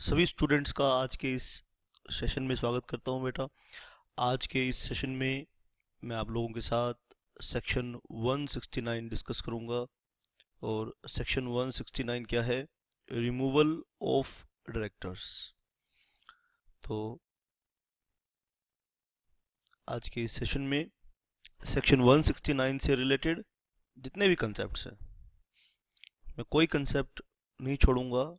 सभी स्टूडेंट्स का आज के इस सेशन में स्वागत करता हूं बेटा। आज के इस सेशन में मैं आप लोगों के साथ सेक्शन 169 डिस्कस करूंगा। और सेक्शन 169 क्या है? Removal of directors. तो आज के इस सेशन में सेक्शन 169 से रिलेटेड जितने भी कंसेप्ट्स हैं, मैं कोई कंसेप्ट नहीं छोड़ूंगा।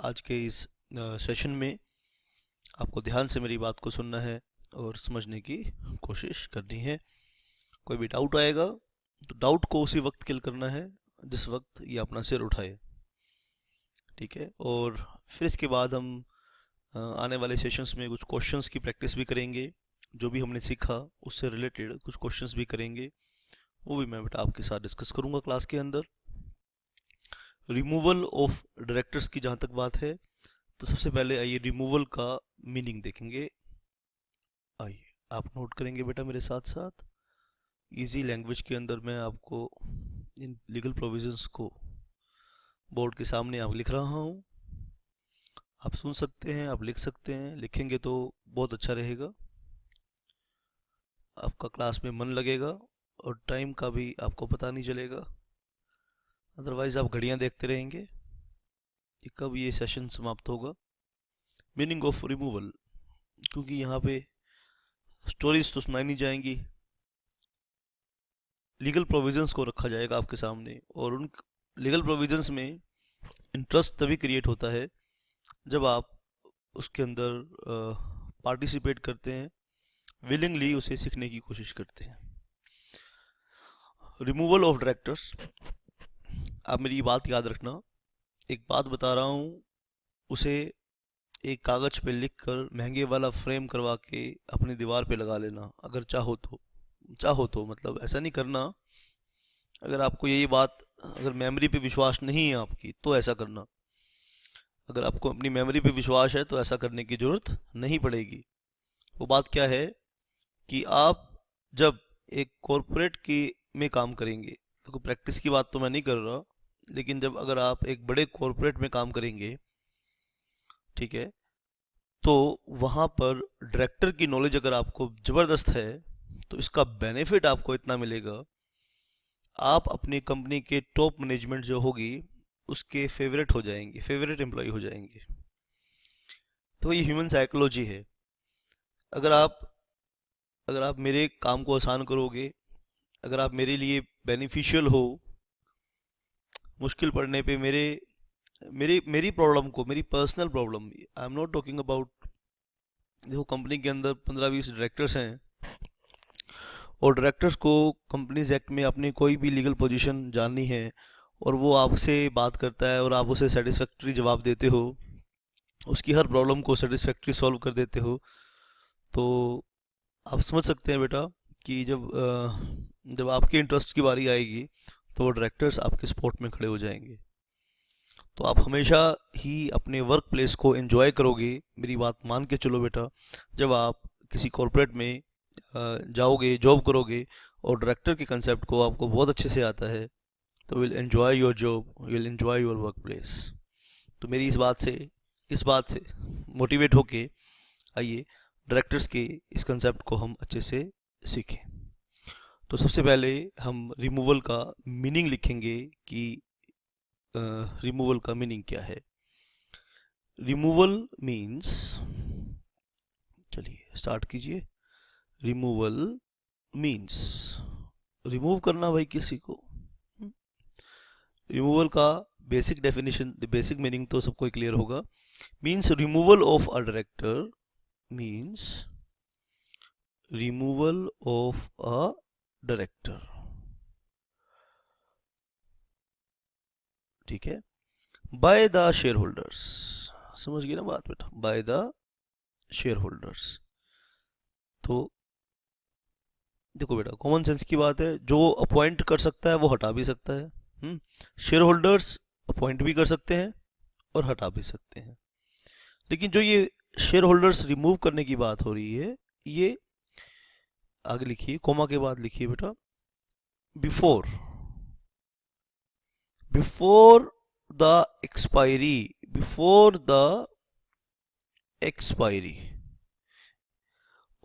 आज के इस सेशन में आपको ध्यान से मेरी बात को सुनना है और समझने की कोशिश करनी है। कोई भी डाउट आएगा तो डाउट को उसी वक्त किल करना है जिस वक्त ये अपना सिर उठाए, ठीक है। और फिर इसके बाद हम आने वाले सेशंस में कुछ क्वेश्चंस की प्रैक्टिस भी करेंगे। जो भी हमने सीखा उससे रिलेटेड कुछ क्वेश्चंस भी करेंगे, वो भी मैं बेटा आपके साथ डिस्कस करूंगा क्लास के अंदर। रिमूवल ऑफ डायरेक्टर्स की जहाँ तक बात है, तो सबसे पहले आइए रिमूवल का मीनिंग देखेंगे। आइए आप नोट करेंगे बेटा मेरे साथ साथ। इजी लैंग्वेज के अंदर मैं आपको इन लीगल प्रोविजंस को बोर्ड के सामने आप लिख रहा हूँ। आप सुन सकते हैं, आप लिख सकते हैं। लिखेंगे तो बहुत अच्छा रहेगा, आपका क्लास में मन लगेगा और टाइम का भी आपको पता नहीं चलेगा। अदरवाइज आप घड़ियाँ देखते रहेंगे कि कब ये सेशन समाप्त होगा। मीनिंग ऑफ रिमूवल, क्योंकि यहाँ पे स्टोरीज तो सुनाई नहीं जाएंगी, लीगल प्रोविजंस को रखा जाएगा आपके सामने। और उन लीगल प्रोविजंस में इंटरेस्ट तभी क्रिएट होता है जब आप उसके अंदर पार्टिसिपेट करते हैं, विलिंगली उसे सीखने की कोशिश करते हैं। रिमूवल ऑफ डायरेक्टर्स, आप मेरी बात याद रखना। एक बात बता रहा हूँ, उसे एक कागज पे लिख कर महंगे वाला फ्रेम करवा के अपनी दीवार पे लगा लेना, अगर चाहो तो मतलब ऐसा नहीं करना। अगर आपको यही बात, अगर मेमोरी पे विश्वास नहीं है आपकी तो ऐसा करना। अगर आपको अपनी मेमोरी पे विश्वास है तो ऐसा करने की जरूरत नहीं पड़ेगी। वो बात क्या है कि आप जब एक कॉरपोरेट की में काम करेंगे, तो प्रैक्टिस की बात तो मैं नहीं कर रहा, लेकिन जब अगर आप एक बड़े कॉरपोरेट में काम करेंगे, ठीक है, तो वहाँ पर डायरेक्टर की नॉलेज अगर आपको ज़बरदस्त है तो इसका बेनिफिट आपको इतना मिलेगा, आप अपनी कंपनी के टॉप मैनेजमेंट जो होगी उसके फेवरेट हो जाएंगे, फेवरेट एम्प्लॉय हो जाएंगे। तो ये ह्यूमन साइकोलॉजी है। अगर आप अगर आप मेरे काम को आसान करोगे, अगर आप मेरे लिए बेनिफिशियल हो, मुश्किल पड़ने पे मेरी मेरी प्रॉब्लम को, मेरी personal problem, I am not talking about, देखो कंपनी के अंदर 15-20 डायरेक्टर्स हैं और डायरेक्टर्स को कंपनीज एक्ट में अपनी कोई भी लीगल पोजीशन जाननी है और वो आपसे बात करता है और आप उसे सेटिस्फैक्ट्री जवाब देते हो, उसकी हर प्रॉब्लम को सेटिस्फैक्ट्री सॉल्व कर देते हो, तो आप समझ सकते हैं बेटा कि जब आपके इंटरेस्ट की बारी आएगी तो वो डायरेक्टर्स आपके सपोर्ट में खड़े हो जाएंगे। तो आप हमेशा ही अपने वर्क प्लेस को एंजॉय करोगे, मेरी बात मान के चलो बेटा। जब आप किसी कॉरपोरेट में जाओगे, जॉब करोगे और डायरेक्टर के कंसेप्ट को आपको बहुत अच्छे से आता है, तो will enjoy your job, will enjoy your work place. तो मेरी इस बात से मोटिवेट होके आइए डायरेक्टर्स के इस कंसेप्ट को हम अच्छे से सीखें। तो सबसे पहले हम रिमूवल का मीनिंग लिखेंगे कि रिमूवल का मीनिंग क्या है। रिमूवल मीन्स, चलिए स्टार्ट कीजिए। रिमूवल मीन्स रिमूव करना भाई किसी को। रिमूवल का बेसिक डेफिनेशन, बेसिक मीनिंग तो सबको क्लियर होगा। Means removal of a director, means removal of a director, ठीक है, बाय द शेयर होल्डर्स। समझ गए ना बात बेटा, बाय द शेयर होल्डर्स। तो देखो बेटा, कॉमन सेंस की बात है, जो अपॉइंट कर सकता है वो हटा भी सकता है। शेयर होल्डर्स अपॉइंट भी कर सकते हैं और हटा भी सकते हैं। लेकिन जो ये शेयर होल्डर्स रिमूव करने की बात हो रही है, ये आगे लिखिए, कोमा के बाद लिखिए बेटा, before before the expiry, before the expiry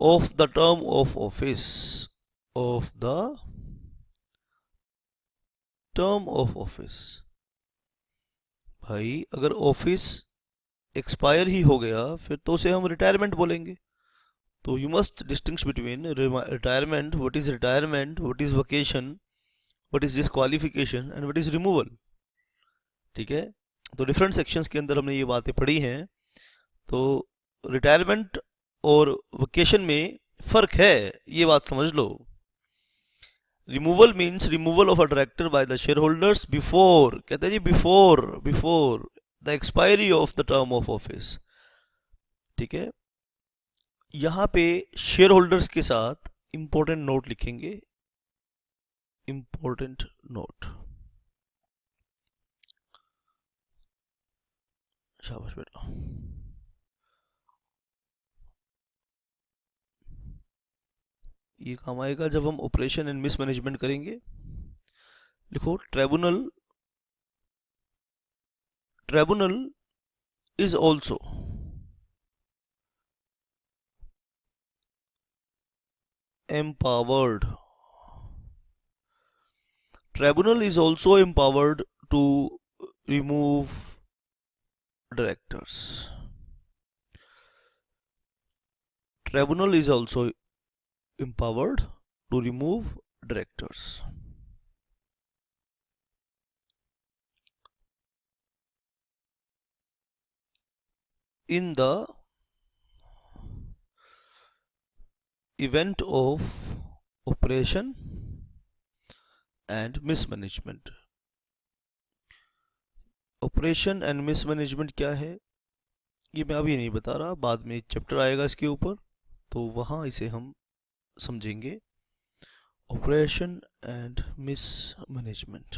of the term of office, of the term of office। भाई अगर ऑफिस एक्सपायर ही हो गया फिर तो उसे हम रिटायरमेंट बोलेंगे। तो you must distinguish between retirement, what is retirement, what is vacation, what is disqualification and what is removal. ठीक है, तो डिफरेंट सेक्शंस के अंदर हमने ये बातें पढ़ी हैं। तो रिटायरमेंट और वेकेशन में फर्क है, ये बात समझ लो। Removal means removal of a director by the share holders before, कहते हैं जी before the expiry of the term of office. ठीक है, यहां पे शेयर होल्डर्स के साथ इंपॉर्टेंट नोट लिखेंगे, इंपॉर्टेंट नोट। शाबाश बेटा। ये काम आएगा जब हम ऑपरेशन एंड मिसमैनेजमेंट करेंगे। लिखो tribunal, tribunal is also empowered, tribunal is also empowered to remove directors, tribunal is also empowered to remove directors। in the event of operation and mismanagement। Operation and mismanagement क्या है ये मैं अभी नहीं बता रहा, बाद में चैप्टर आएगा इसके ऊपर तो वहाँ इसे हम समझेंगे। Operation and mismanagement,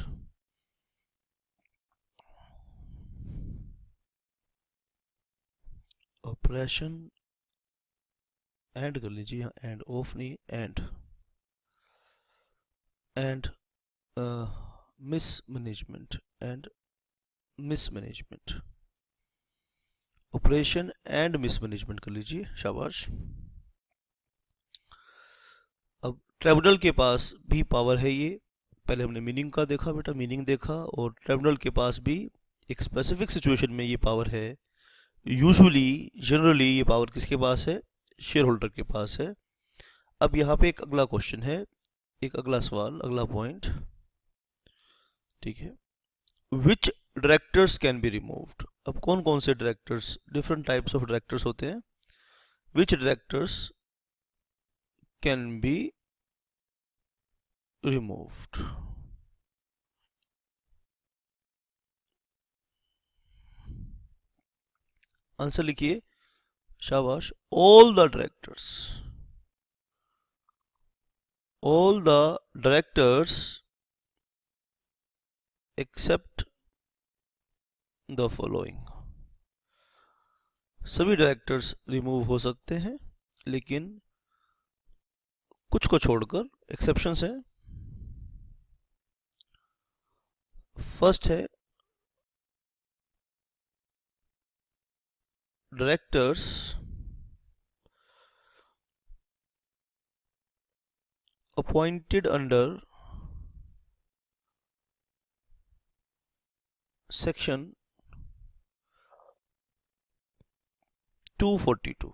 operation and कर लीजिए यहाँ, एंड ऑफ नहीं, and mismanagement, and mismanagement, operation and mismanagement कर लीजिए, शाबाश। अब ट्रिब्यूनल के पास भी पावर है, ये पहले हमने मीनिंग का देखा बेटा, मीनिंग देखा, और ट्रिब्यूनल के पास भी एक स्पेसिफिक सिचुएशन में ये पावर है। यूजुअली जनरली ये पावर किसके पास है, शेयर होल्डर के पास है। अब यहाँ पे एक अगला क्वेश्चन है, एक अगला सवाल, अगला पॉइंट। ठीक है, which directors can be removed. अब कौन कौन से directors, different types of directors होते हैं। Which directors can be removed. Answer लिखिए, शाबाश। All the directors, all the directors except the following। सभी डायरेक्टर्स रिमूव हो सकते हैं लेकिन कुछ को छोड़कर एक्सेप्शंस हैं। फर्स्ट है directors appointed under section 242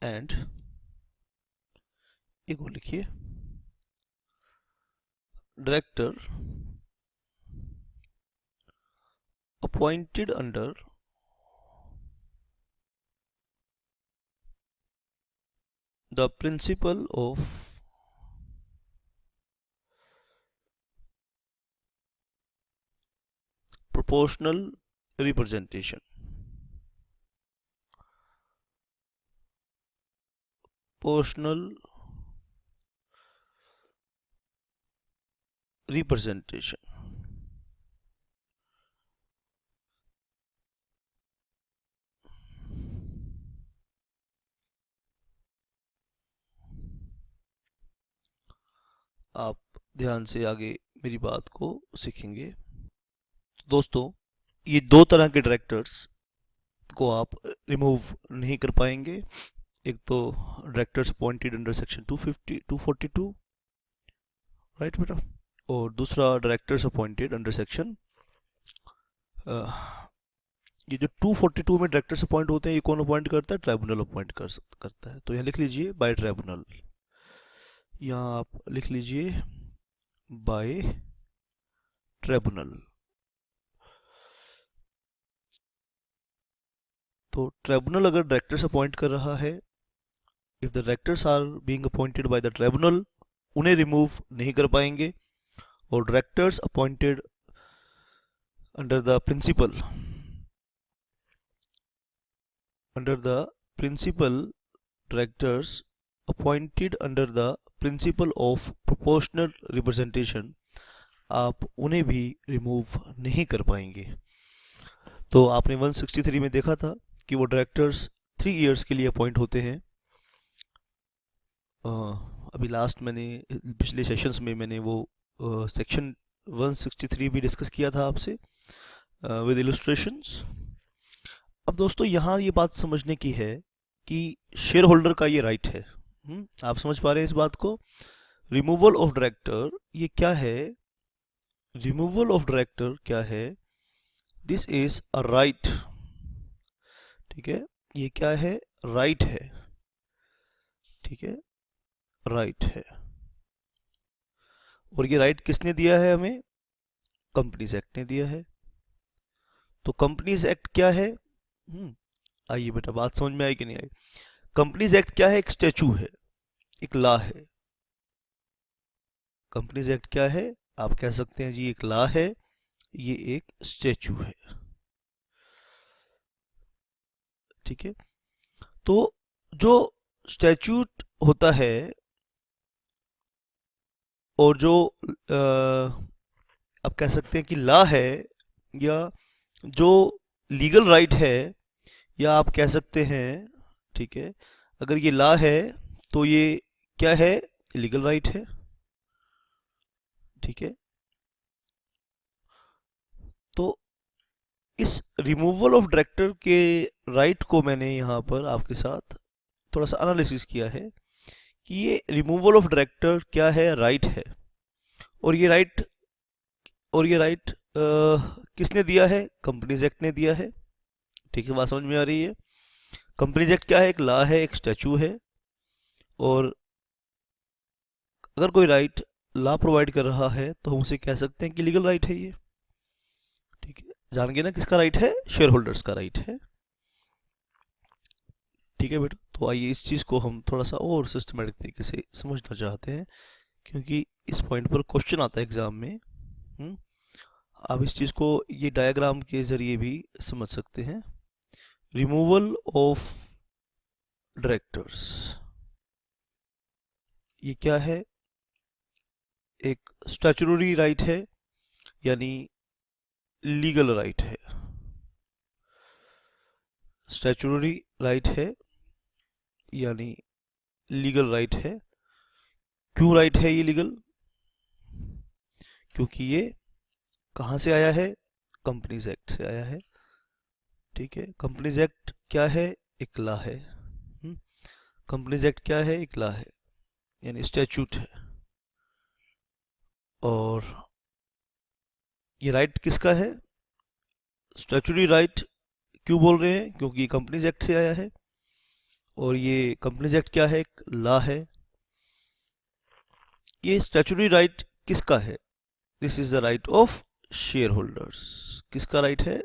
and एक और लिखिए, director appointed under the principle of proportional representation, proportional representation। आप ध्यान से आगे मेरी बात को सीखेंगे। दोस्तों, ये दो तरह के डायरेक्टर्स को आप रिमूव नहीं कर पाएंगे। एक तो directors appointed under section 250 242, right बेटा, और दूसरा डायरेक्टर्स अपॉइंटेड अंडर सेक्शन ये जो 242 में डायरेक्टर्स अपॉइंट होते हैं, ये कौन अपॉइंट करता है? ट्राइब्यूनल अपॉइंट करता है। तो यहाँ लिख लीजिए बाय ट्राइब्यूनल, यहाँ आप लिख लीजिए बाय ट्राइब्यूनल। तो ट्राइब्यूनल अगर डायरेक्टर्स अपॉइंट कर रहा है, if the directors are being appointed by the tribunal, उन्हें रिमूव नहीं कर पाएंगे। और directors appointed under the principal directors appointed under the principle of proportional representation, आप उन्हें भी रिमूव नहीं कर पाएंगे। तो आपने 163 में देखा था कि वो डायरेक्टर्स 3 इयर्स के लिए अपॉइंट होते हैं। अभी लास्ट मैंने पिछले सेशंस में मैंने वो सेक्शन 163 भी डिस्कस किया था आपसे विद इलस्ट्रेशंस। अब दोस्तों यहाँ ये बात समझने की है कि शेयर होल्डर का ये राइट है। आप समझ पा रहे हैं इस बात को? रिमूवल ऑफ डायरेक्टर ये क्या है? रिमूवल ऑफ डायरेक्टर क्या है? This is a right. ठीक है, ये क्या है? राइट है। ठीक है, राइट है। और ये राइट किसने दिया है हमें? कंपनीज एक्ट ने दिया है। तो कंपनीज एक्ट क्या है? आइए बेटा, बात समझ में आई कि नहीं आई? कंपनीज एक्ट क्या है? एक स्टैचू है, एक लॉ है। कंपनीज एक्ट क्या है? आप कह सकते हैं जी एक लॉ है, ये एक स्टैचू है। ठीक है, तो जो स्टैच्यूट होता है और जो आप कह सकते हैं कि लॉ है, या जो लीगल राइट है, या आप कह सकते हैं, ठीक है, अगर ये लॉ है तो ये क्या है? लीगल राइट है। ठीक है, तो इस रिमूवल ऑफ डायरेक्टर के राइट को मैंने यहाँ पर आपके साथ थोड़ा सा एनालिसिस किया है कि ये रिमूवल ऑफ डायरेक्टर क्या है? राइट है। और ये राइट किसने दिया है? कंपनीज एक्ट ने दिया है। ठीक है, बात समझ में आ रही है? कंपनीज एक्ट क्या है? एक लॉ है, एक स्टैचू है। और अगर कोई राइट लॉ प्रोवाइड कर रहा है तो हम उसे कह सकते हैं कि लीगल राइट है ये। ठीक है, जान गए ना किसका राइट है? शेयर होल्डर्स का राइट है। ठीक है बेटा, तो आइए इस चीज़ को हम थोड़ा सा और सिस्टमेटिक तरीके से समझना चाहते हैं, क्योंकि इस पॉइंट पर क्वेश्चन आता है एग्जाम में। आप इस चीज़ को ये डायग्राम के ज़रिए भी समझ सकते हैं। रिमूवल ऑफ डायरेक्टर्स ये क्या है? एक स्टैच्यूटरी राइट है, यानी लीगल राइट है। स्टैच्यूटरी राइट है यानी लीगल राइट है। क्यों राइट है ये लीगल? क्योंकि ये कहाँ से आया है? कंपनीज एक्ट से आया है। ठीक है, कंपनीज एक्ट क्या है? एक लॉ है। कंपनीज एक्ट क्या है? एक लॉ है, यानी स्टैच्यूट है। और ये राइट किसका है? Statutory right. क्यों बोल रहे हैं? क्योंकि कंपनीज एक्ट से आया है। और ये कंपनीज एक्ट क्या है? एक लॉ है। ये स्टैच्यूटरी राइट किसका है? This is the right of share holders. किसका राइट है?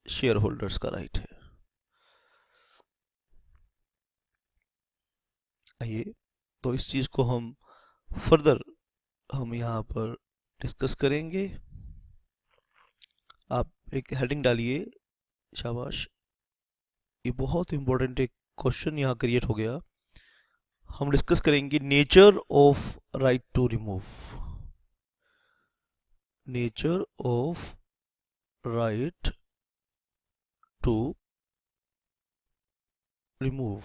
शेयर होल्डर्स का राइट है। आइए, तो इस चीज को हम फर्दर यहाँ पर डिस्कस करेंगे। आप एक हेडिंग डालिए, शाबाश, ये बहुत इंपॉर्टेंट एक क्वेश्चन यहाँ क्रिएट हो गया। हम डिस्कस करेंगे nature of right to remove. Nature of right to remove.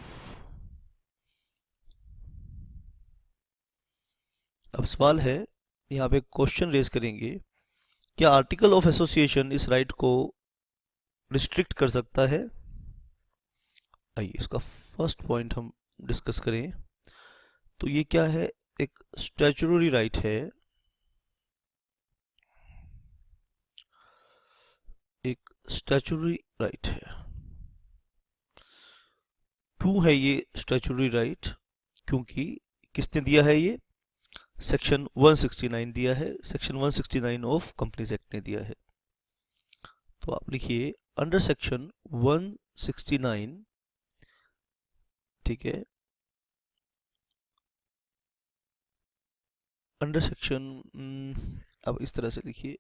अब सवाल है, यहाँ पे क्वेश्चन रेज करेंगे, क्या आर्टिकल ऑफ एसोसिएशन इस राइट को रिस्ट्रिक्ट कर सकता है। आइए इसका फर्स्ट पॉइंट हम डिस्कस करें। तो ये क्या है, एक स्टैच्यूटरी राइट है, एक स्टैच्यूटरी राइट है। क्यों है ये स्टैच्यूटरी राइट? क्योंकि किसने दिया है ये? सेक्शन 169 दिया है, सेक्शन 169 ऑफ कंपनीज एक्ट ने दिया है। तो आप लिखिए अंडर सेक्शन 169, ठीक है, अंडर सेक्शन, अब इस तरह से लिखिए,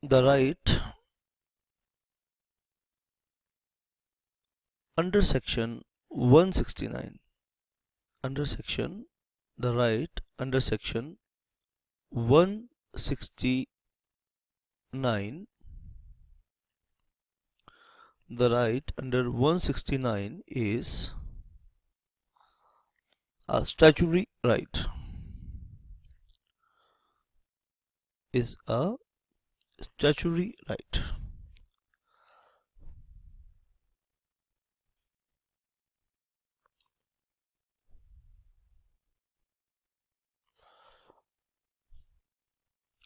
the right under section 169, under section, the right under section 169, the right under 169 is a statutory right, is a statutory right.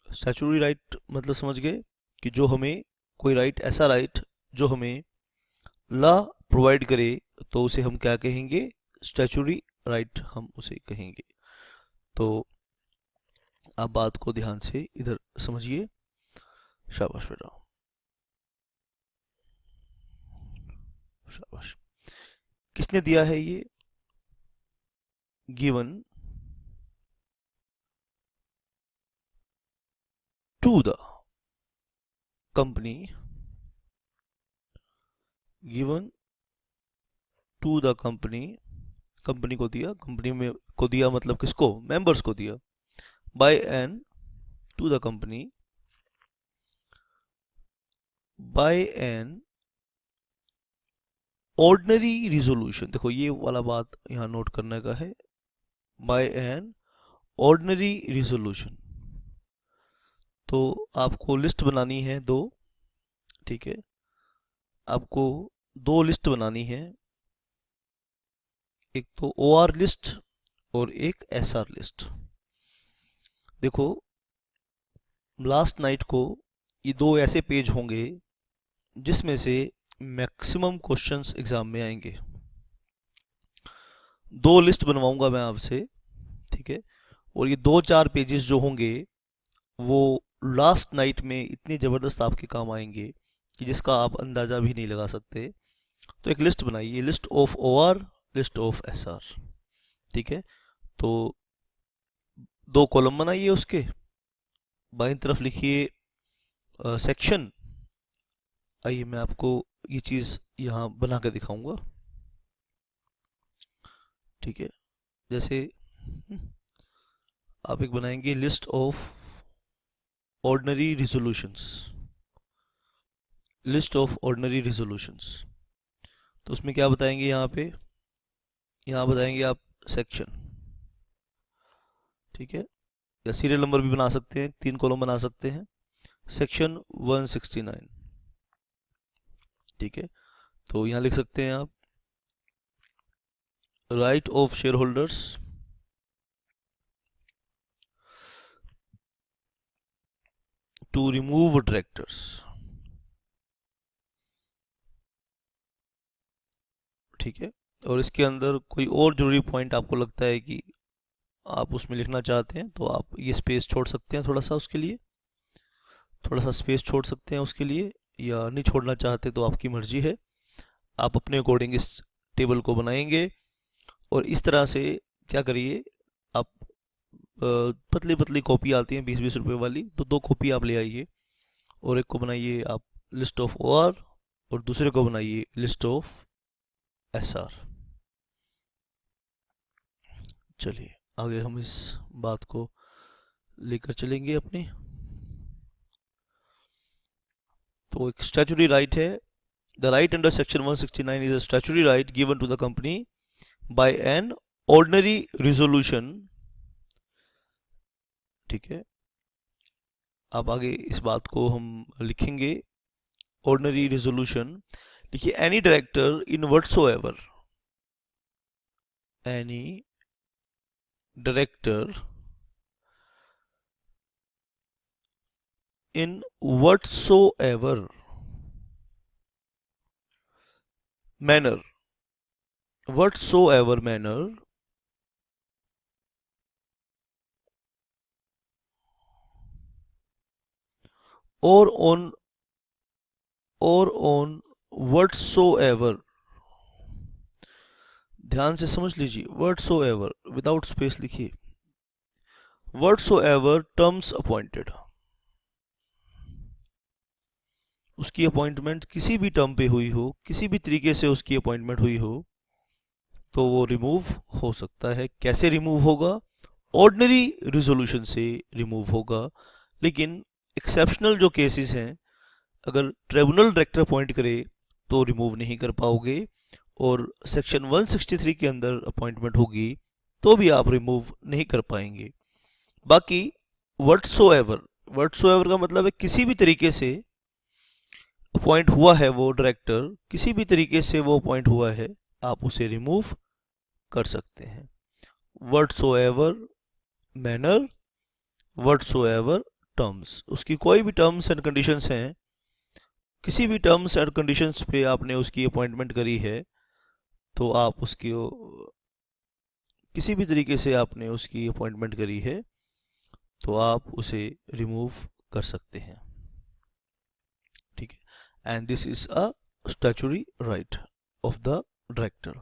Statutory right मतलब समझ गए कि जो हमें कोई राइट, ऐसा राइट जो हमें लॉ प्रोवाइड करे, तो उसे हम क्या कहेंगे? स्टैच्यूटरी राइट हम उसे कहेंगे। तो आप बात को ध्यान से इधर समझिए। शाबाश बेटा, शाबाश। किसने दिया है ये? Given to the company, given to the company, company को दिया, कंपनी में को दिया मतलब किसको? मेंबर्स को दिया। By an, to the company, by an ordinary resolution. देखो ये वाला बात यहाँ नोट करने का है, बाय एन ऑर्डिनरी रिजोल्यूशन। तो आपको लिस्ट बनानी है दो, ठीक है, आपको दो लिस्ट बनानी है, एक तो OR लिस्ट और एक SR लिस्ट। देखो लास्ट नाइट को ये दो ऐसे पेज होंगे जिसमें से मैक्सिमम क्वेश्चंस एग्जाम में आएंगे। दो लिस्ट बनवाऊंगा मैं आपसे, ठीक है, और ये 2-4 पेजेस जो होंगे वो लास्ट नाइट में इतनी ज़बरदस्त आपके काम आएंगे कि जिसका आप अंदाज़ा भी नहीं लगा सकते। तो एक लिस्ट बनाइए, list of OR, list of SR, ठीक है। तो दो कॉलम बनाइए, उसके बाईं तरफ लिखिए सेक्शन। आइए मैं आपको ये चीज़ यहाँ बना कर दिखाऊंगा, ठीक है। जैसे आप एक बनाएंगे list of ordinary resolutions, list of ordinary resolutions. तो उसमें क्या बताएंगे? यहाँ पे, यहाँ बताएंगे आप सेक्शन, ठीक है, या सीरियल नंबर भी बना सकते हैं, 3 कॉलम बना सकते हैं। सेक्शन 169, ठीक है। तो यहाँ लिख सकते हैं आप right of share holders to remove directors, ठीक है। और इसके अंदर कोई और जरूरी पॉइंट आपको लगता है कि आप उसमें लिखना चाहते हैं तो आप ये स्पेस छोड़ सकते हैं, थोड़ा सा उसके लिए, थोड़ा सा स्पेस छोड़ सकते हैं उसके लिए, या नहीं छोड़ना चाहते तो आपकी मर्जी है। आप अपने अकॉर्डिंग इस टेबल को बनाएंगे और इस तरह से क्या करिए, आप पतली पतली कॉपी आती हैं 20-20 रुपए वाली, तो 2 कॉपी आप ले आइए और एक को बनाइए आप लिस्ट ऑफ OR और दूसरे को बनाइए लिस्ट ऑफ SR। चलिए आगे हम इस बात को लेकर चलेंगे अपनी। तो एक स्टैच्यूटरी राइट है, the right under section 169 is a statutory right given to the company by an ordinary resolution, ठीक है, आप आगे इस बात को हम लिखेंगे ऑर्डिनरी रेजोल्यूशन। लिखिए any director in whatsoever, any director in whatsoever manner, whatsoever manner or on whatsoever, ध्यान से समझ लीजिए, whatsoever विदाउट स्पेस लिखिए, whatsoever terms appointed, उसकी अपॉइंटमेंट किसी भी टर्म पे हुई हो, किसी भी तरीके से उसकी अपॉइंटमेंट हुई हो, तो वो रिमूव हो सकता है। कैसे रिमूव होगा? ऑर्डिनरी रिजोल्यूशन से रिमूव होगा। लेकिन एक्सेप्शनल जो केसेस हैं, अगर ट्रिब्यूनल डायरेक्टर अपॉइंट करे तो रिमूव नहीं कर पाओगे, और सेक्शन 163 के अंदर अपॉइंटमेंट होगी तो भी आप रिमूव नहीं कर पाएंगे। बाकी व्हाटसोएवर का मतलब है किसी भी तरीके से अपॉइंट हुआ है वो डायरेक्टर, किसी भी तरीके से वो अपॉइंट हुआ है, आप उसे रिमूव कर सकते हैं। व्हाटसोएवर मैनर, व्हाटसोएवर टर्म्स, उसकी कोई भी टर्म्स एंड कंडीशंस हैं, किसी भी टर्म्स एंड कंडीशंस पे आपने उसकी अपॉइंटमेंट करी है, तो आप उसकी किसी भी तरीके से आपने उसकी अपॉइंटमेंट करी है तो आप उसे रिमूव कर सकते हैं। ठीक है, and this is a statutory right of the director,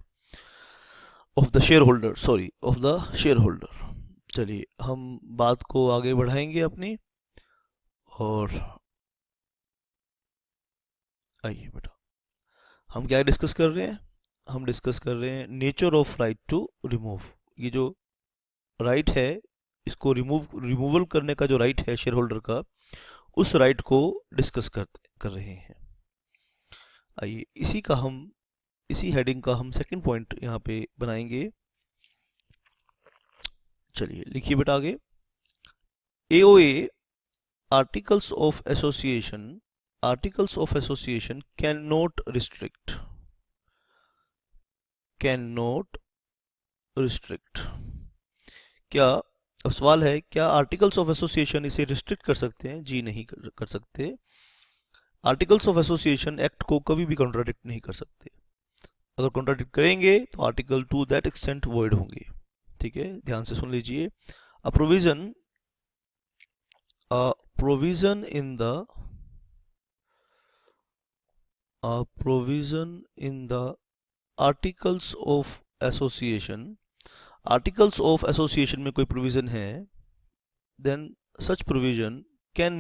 of the share holder, sorry of the share holder. चलिए हम बात को आगे बढ़ाएंगे अपनी, और आइए बेटा, हम क्या डिस्कस कर रहे हैं? हम डिस्कस कर रहे हैं nature of right to remove. ये जो राइट है, इसको रिमूवल करने का जो राइट है शेयर होल्डर का, उस राइट को डिस्कस कर रहे हैं। आइए इसी हेडिंग का हम सेकंड पॉइंट यहाँ पे बनाएंगे। चलिए लिखिए बेटा आगे, AOA articles of association cannot restrict क्या, अब सवाल है, क्या आर्टिकल्स ऑफ एसोसिएशन इसे रिस्ट्रिक्ट कर सकते हैं? जी नहीं कर सकते। आर्टिकल्स ऑफ एसोसिएशन एक्ट को कभी भी कॉन्ट्राडिक्ट नहीं कर सकते। अगर कॉन्ट्राडिक्ट करेंगे तो article to that extent void होंगे। ठीक है, ध्यान से सुन लीजिए। A provision in the articles of association, articles of association में कोई प्रोविजन है, then such provision can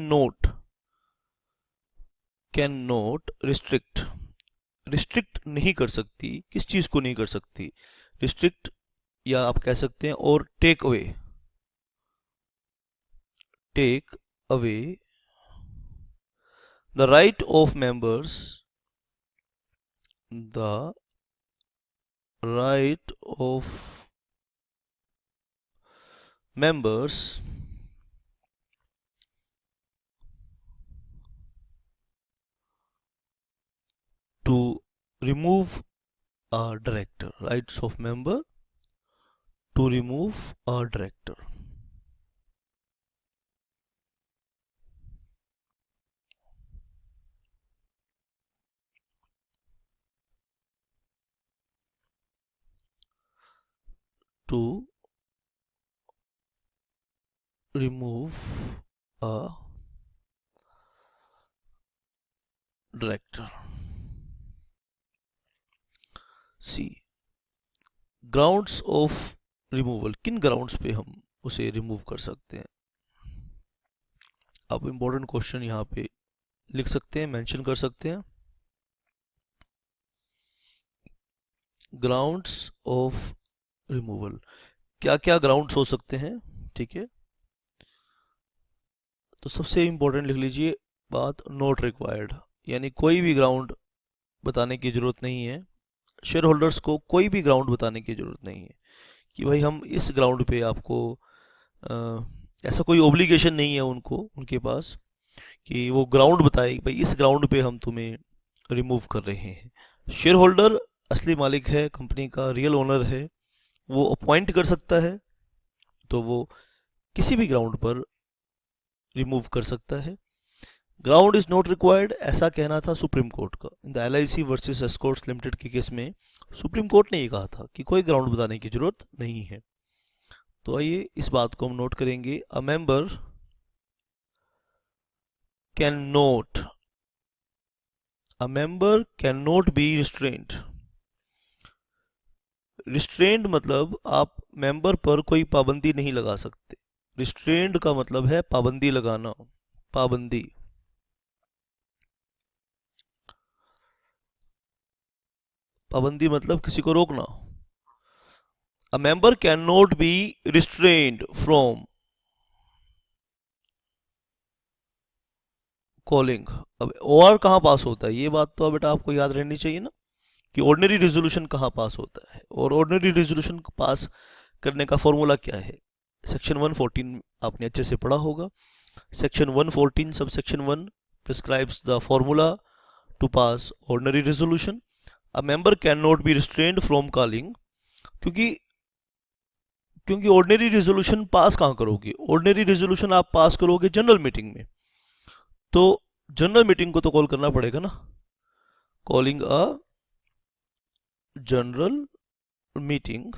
not restrict नहीं कर सकती। किस चीज को नहीं कर सकती? रिस्ट्रिक्ट, या आप कह सकते हैं और take away the right of members, the right of members to remove a director, rights of member to remove a director। to remove a director। See, grounds of removal, किन ग्राउंड्स पे हम उसे रिमूव कर सकते हैं? आप important question यहाँ पे लिख सकते हैं, मेंशन कर सकते हैं। ग्राउंड्स ऑफ रिमूवल, क्या क्या ग्राउंड्स हो सकते हैं? ठीक है, तो सबसे इंपॉर्टेंट लिख लीजिए बात, नॉट रिक्वायर्ड, यानी कोई भी ग्राउंड बताने की जरूरत नहीं है। शेयर होल्डर्स को कोई भी ग्राउंड बताने की जरूरत नहीं है कि भाई हम इस ग्राउंड पे आपको, ऐसा कोई ओब्लिगेशन नहीं है उनके पास कि वो ग्राउंड बताए भाई इस ग्राउंड पे हम तुम्हें रिमूव कर रहे हैं। शेयर होल्डर असली मालिक है कंपनी का, रियल ओनर है, वो अपॉइंट कर सकता है, तो वो किसी भी ग्राउंड पर रिमूव कर सकता है। ग्राउंड इज नॉट रिक्वायर्ड, ऐसा कहना था सुप्रीम कोर्ट का। In the LIC versus Escorts limited के केस में सुप्रीम कोर्ट ने ये कहा था कि कोई ग्राउंड बताने की जरूरत नहीं है। तो आइए इस बात को हम नोट करेंगे। अ member can note, a member can not B restrained. Restrained मतलब आप मेंबर पर कोई पाबंदी नहीं लगा सकते। रिस्ट्रेंड का मतलब है पाबंदी लगाना, पाबंदी। पाबंदी मतलब किसी को रोकना। A member cannot be restrained from calling। अब और कहाँ पास होता है, ये बात तो बेटा आपको याद रहनी चाहिए ना, कि ऑर्डिनरी रेजोल्यूशन कहाँ पास होता है, और ऑर्डिनरी रेजोल्यूशन पास करने का फॉर्मूला क्या है। सेक्शन 114 आपने अच्छे से पढ़ा होगा। Section 114 sub section 1 prescribes the formula to pass ordinary resolution. A member can not be restrained from calling, क्योंकि ऑर्डिनरी रेजोल्यूशन पास कहाँ करोगे, ऑर्डिनरी रेजोल्यूशन आप पास करोगे जनरल मीटिंग में, तो जनरल मीटिंग को तो कॉल करना पड़ेगा ना। Calling a general meeting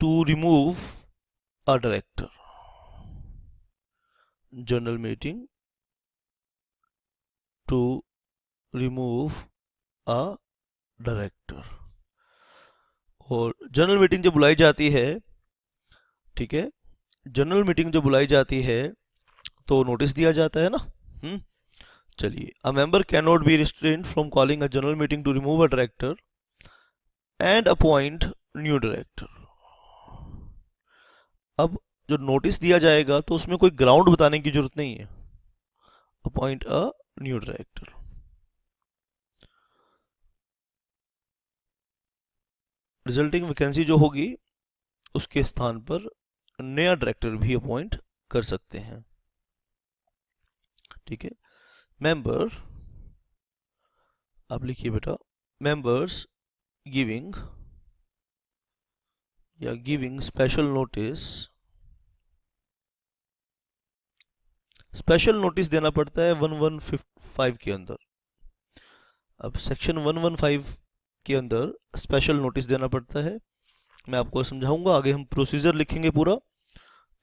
to remove a director, general meeting to remove a director. और जनरल मीटिंग जब बुलाई जाती है, ठीक है, जनरल मीटिंग जब बुलाई जाती है तो नोटिस दिया जाता है ना। चलिए, a member can not be restrained from calling a general meeting to remove a director and appoint new director. अब जो नोटिस दिया जाएगा तो उसमें कोई ग्राउंड बताने की जरूरत नहीं है। Appoint a new director, resulting vacancy जो होगी उसके स्थान पर नया डायरेक्टर भी अपॉइंट कर सकते हैं। ठीक है, मेंबर, आप लिखिए बेटा, मेंबर्स गिविंग या giving special notice, special notice देना पड़ता है 115 के अंदर। अब सेक्शन 115 के अंदर स्पेशल नोटिस देना पड़ता है। मैं आपको समझाऊंगा, आगे हम प्रोसीजर लिखेंगे पूरा,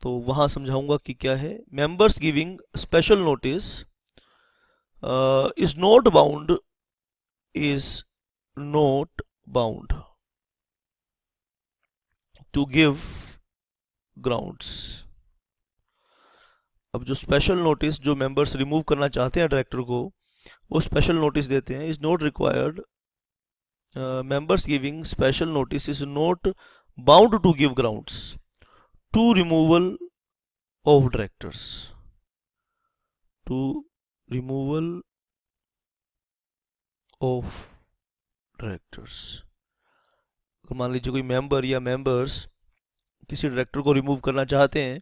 तो वहां समझाऊंगा कि क्या है। Members giving special notice is not bound, is not bound to give grounds. अब जो स्पेशल नोटिस जो मेंबर्स रिमूव करना चाहते हैं डायरेक्टर को, वो स्पेशल नोटिस देते हैं। Is not required, members giving special notice is not bound to give grounds to removal of directors, to removal of directors। मान लीजिए कोई मेंबर या मेंबर्स किसी डायरेक्टर को रिमूव करना चाहते हैं,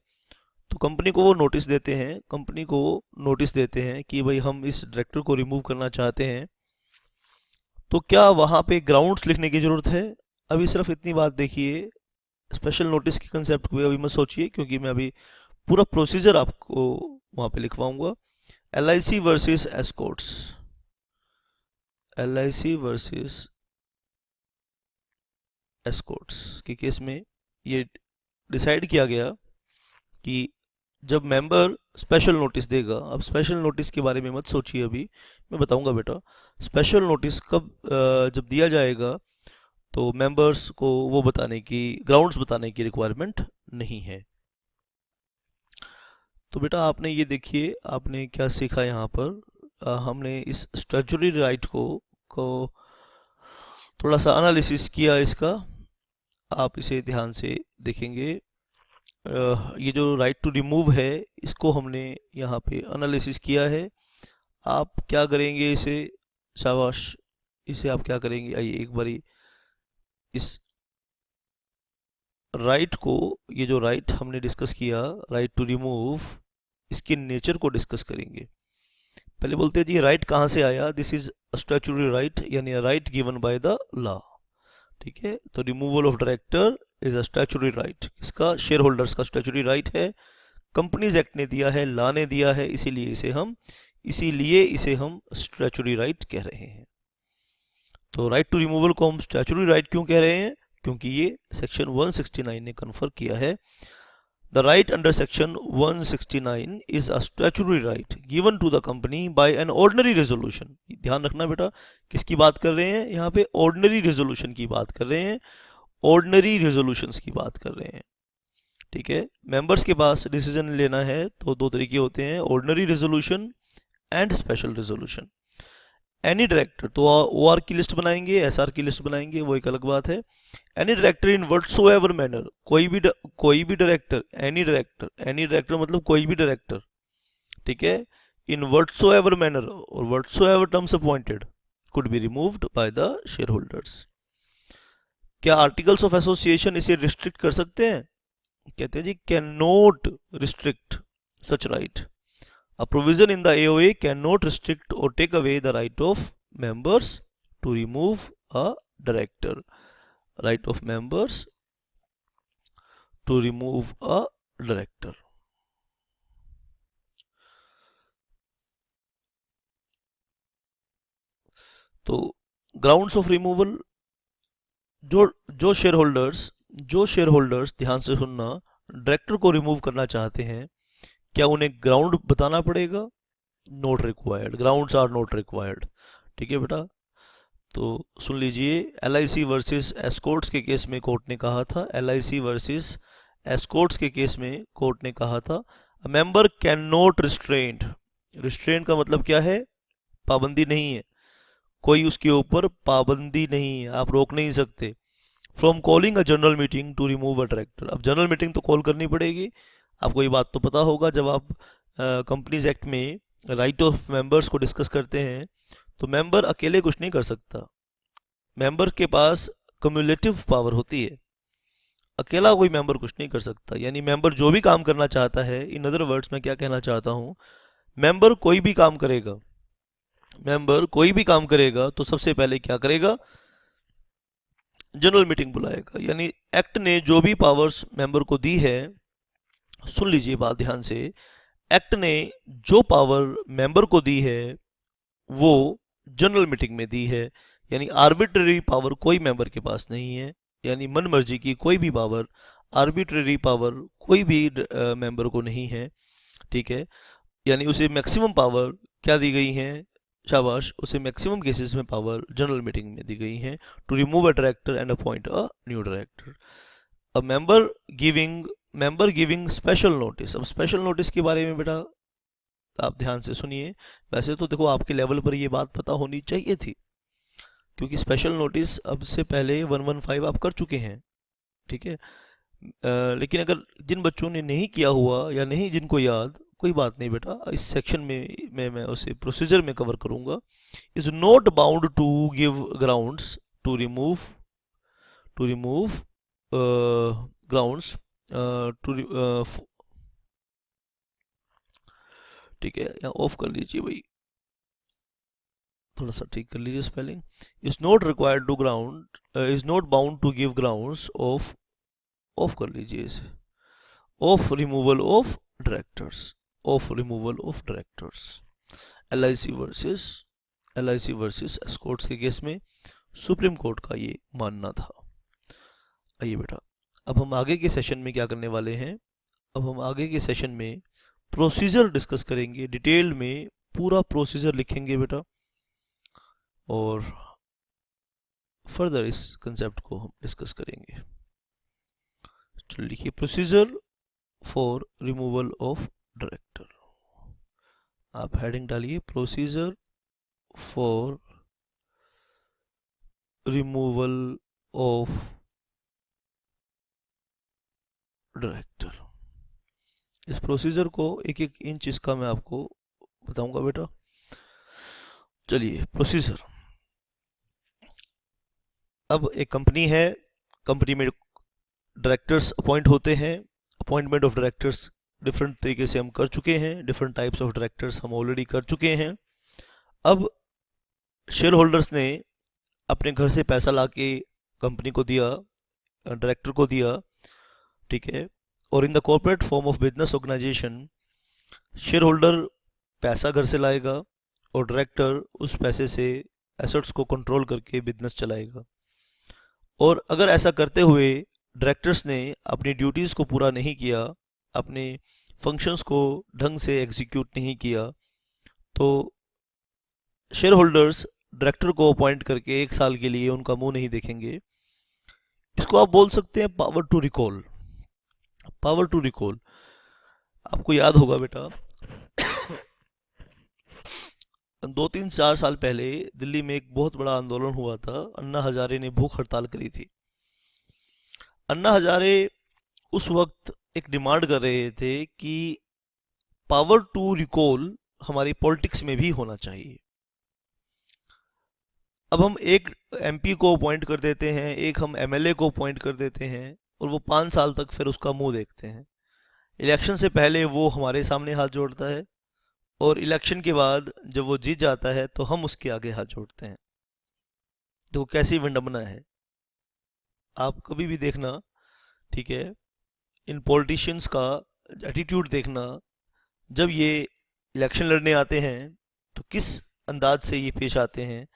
तो कंपनी को वो नोटिस देते हैं, कंपनी को नोटिस देते हैं कि भाई हम इस डायरेक्टर को रिमूव करना चाहते हैं। तो क्या वहाँ पे ग्राउंड्स लिखने की ज़रूरत है? अभी सिर्फ इतनी बात देखिए, स्पेशल नोटिस के कंसेप्ट को अभी मत सोचिए, क्योंकि मैं अभी पूरा प्रोसीजर आपको वहाँ पे लिखवाऊंगा। LIC versus Escorts, LIC versus Escorts के केस में ये डिसाइड किया गया कि जब मेंबर स्पेशल नोटिस देगा, अब स्पेशल नोटिस के बारे में मत सोचिए, अभी मैं बताऊंगा बेटा। स्पेशल नोटिस कब जब दिया जाएगा तो मेंबर्स को वो बताने की, ग्राउंड्स बताने की रिक्वायरमेंट नहीं है। तो बेटा आपने ये देखिए, आपने क्या सीखा यहाँ पर। हमने इस स्टैट्यूटरी राइट को थोड़ा सा एनालिसिस किया इसका, आप इसे ध्यान से देखेंगे। ये जो राइट टू रिमूव है, इसको हमने यहाँ पे एनालिसिस किया है। आप क्या करेंगे इसे, शाबाश, इसे आप क्या करेंगे, आइए एक बारी इस राइट को, ये जो राइट हमने डिस्कस किया, राइट टू रिमूव, इसके नेचर को डिस्कस करेंगे। पहले बोलते हैं जी राइट कहाँ से आया, दिस इज स्टैट्यूटरी राइट, यानी right given by the law. ठीक है, तो removal of director is a statutory right, इसका शेयर होल्डर्स का स्टैट्यूटरी राइट है, कंपनीज एक्ट ने दिया है, लॉ ने दिया है, इसीलिए इसे हम स्टैट्यूटरी राइट कह रहे हैं। तो राइट टू रिमूवल को हम स्टैट्यूटरी राइट क्यों कह रहे हैं, क्योंकि ये सेक्शन 169 ने कन्फर किया है। The right under section 169 is a statutory right given to the company by an ordinary resolution. ध्यान रखना बेटा, किसकी बात कर रहे हैं यहाँ पे, ऑर्डिनरी रेजोल्यूशन की बात कर रहे हैं, ऑर्डिनरी रेजोल्यूशंस की बात कर रहे हैं। ठीक है, मेंबर्स के पास डिसीजन लेना है तो दो तरीके होते हैं, ordinary resolution and special resolution. Any director, तो OR की लिस्ट बनाएंगे, SR की लिस्ट बनाएंगे, वो एक अलग बात है। Any director in whatsoever manner, कोई भी डायरेक्टर, एनी डायरेक्टर मतलब कोई भी डायरेक्टर, ठीक है, इन व्हाटसोएवर मैनर और whatsoever terms appointed could be removed by the share holders. क्या आर्टिकल्स ऑफ एसोसिएशन इसे रिस्ट्रिक्ट कर सकते हैं, कहते हैं जी can not restrict such right. A provision in the AOA cannot restrict or take away the right of members to remove a director. Right of members to remove a director. तो grounds of removal, जो share holders ध्यान से सुनना, director को remove करना चाहते हैं, क्या उन्हें ग्राउंड बताना पड़ेगा, not required, grounds are not required. ठीक है बेटा, तो सुन लीजिए, LIC वर्सेस एस्कॉर्ट्स के केस में कोर्ट ने कहा था, LIC वर्सेस एस्कॉर्ट्स के केस में कोर्ट ने कहा था, a member can not restrained, restrained का मतलब क्या है, पाबंदी नहीं है, कोई उसके ऊपर पाबंदी नहीं है, आप रोक नहीं सकते, from calling a general meeting to remove a director. अब जनरल मीटिंग तो कॉल करनी पड़ेगी, आपको ये बात तो पता होगा, जब आप कंपनीज एक्ट में राइट ऑफ मेंबर्स को डिस्कस करते हैं तो मेंबर अकेले कुछ नहीं कर सकता, मेंबर के पास कम्युलेटिव पावर होती है, अकेला कोई मेंबर कुछ नहीं कर सकता। यानी मेंबर जो भी काम करना चाहता है, इन अदर वर्ड्स में क्या कहना चाहता हूँ, मेंबर कोई भी काम करेगा तो सबसे पहले क्या करेगा, जनरल मीटिंग बुलाएगा। यानी एक्ट ने जो भी पावर्स मेंबर को दी है, सुन लीजिए बात ध्यान से, एक्ट ने जो पावर मेंबर को दी है वो जनरल मीटिंग में दी है, यानी आर्बिट्ररी पावर कोई मेंबर के पास नहीं है, यानी मन मर्जी की कोई भी पावर, आर्बिट्ररी पावर कोई भी मेंबर को नहीं है। ठीक है, यानी उसे मैक्सिमम पावर क्या दी गई है, शाबाश, उसे मैक्सिमम केसेस में पावर जनरल मीटिंग में दी गई है, to remove a director and appoint a new director. A member giving special notice. अब स्पेशल नोटिस के बारे में बेटा आप ध्यान से सुनिए, वैसे तो देखो आपके लेवल पर ये बात पता होनी चाहिए थी, क्योंकि स्पेशल नोटिस अब से पहले 115 आप कर चुके हैं। ठीक है, लेकिन अगर जिन बच्चों ने नहीं किया हुआ या नहीं जिनको याद, कोई बात नहीं बेटा, इस सेक्शन में मैं उसे प्रोसीजर में कवर करूंगा। Is not bound to give grounds to remove grounds ठीक है, यहाँ ऑफ कर लीजिए भाई, थोड़ा सा ठीक कर लीजिए spelling. Is not required to ground, is not bound to give grounds off कर लीजिए इसे, of removal of directors, LIC versus Escorts के केस में सुप्रीम कोर्ट का ये मानना था। आइए बेटा, अब हम आगे के सेशन में क्या करने वाले हैं, अब हम आगे के सेशन में प्रोसीजर डिस्कस करेंगे, डिटेल में पूरा प्रोसीजर लिखेंगे बेटा, और फर्दर इस कंसेप्ट को हम डिस्कस करेंगे। चलिए लिखिए, procedure for removal of director, आप हेडिंग डालिए, procedure for removal of director. इस प्रोसीजर को एक एक इंच इसका मैं आपको बताऊंगा बेटा। चलिए प्रोसीजर, अब एक कंपनी है, कंपनी में डायरेक्टर्स अपॉइंट होते हैं। अपॉइंटमेंट ऑफ डायरेक्टर्स डिफरेंट तरीके से हम कर चुके हैं, डिफरेंट टाइप्स ऑफ डायरेक्टर्स हम ऑलरेडी कर चुके हैं। अब शेयर होल्डर्स ने अपने घर से पैसा ला के कंपनी को दिया, डायरेक्टर को दिया, ठीक है। और in the corporate form of business organisation share holder पैसा घर से लाएगा और डायरेक्टर उस पैसे से एसेट्स को कंट्रोल करके बिजनेस चलाएगा। और अगर ऐसा करते हुए डायरेक्टर्स ने अपनी ड्यूटीज़ को पूरा नहीं किया, अपने फंक्शंस को ढंग से एग्जीक्यूट नहीं किया, तो शेयर होल्डर्स डायरेक्टर को अपॉइंट करके 1 साल के लिए उनका मुंह नहीं देखेंगे। इसको आप बोल सकते हैं power to recall. Power to recall आपको याद होगा बेटा, 2-3-4 साल पहले दिल्ली में एक बहुत बड़ा आंदोलन हुआ था। अन्ना हजारे ने भूख हड़ताल करी थी। अन्ना हजारे उस वक्त एक डिमांड कर रहे थे कि पावर टू रिकॉल हमारी पॉलिटिक्स में भी होना चाहिए। अब हम एक एमपी को अपॉइंट कर देते हैं, एक हम एमएलए को अपॉइंट कर देते हैं, और वो 5 साल तक फिर उसका मुंह देखते हैं। इलेक्शन से पहले वो हमारे सामने हाथ जोड़ता है, और इलेक्शन के बाद जब वो जीत जाता है तो हम उसके आगे हाथ जोड़ते हैं। तो कैसी विडंबना है। आप कभी भी देखना, ठीक है, इन पॉलिटिशियंस का एटीट्यूड देखना, जब ये इलेक्शन लड़ने आते हैं तो किस अंदाज से ये पेश आते हैं,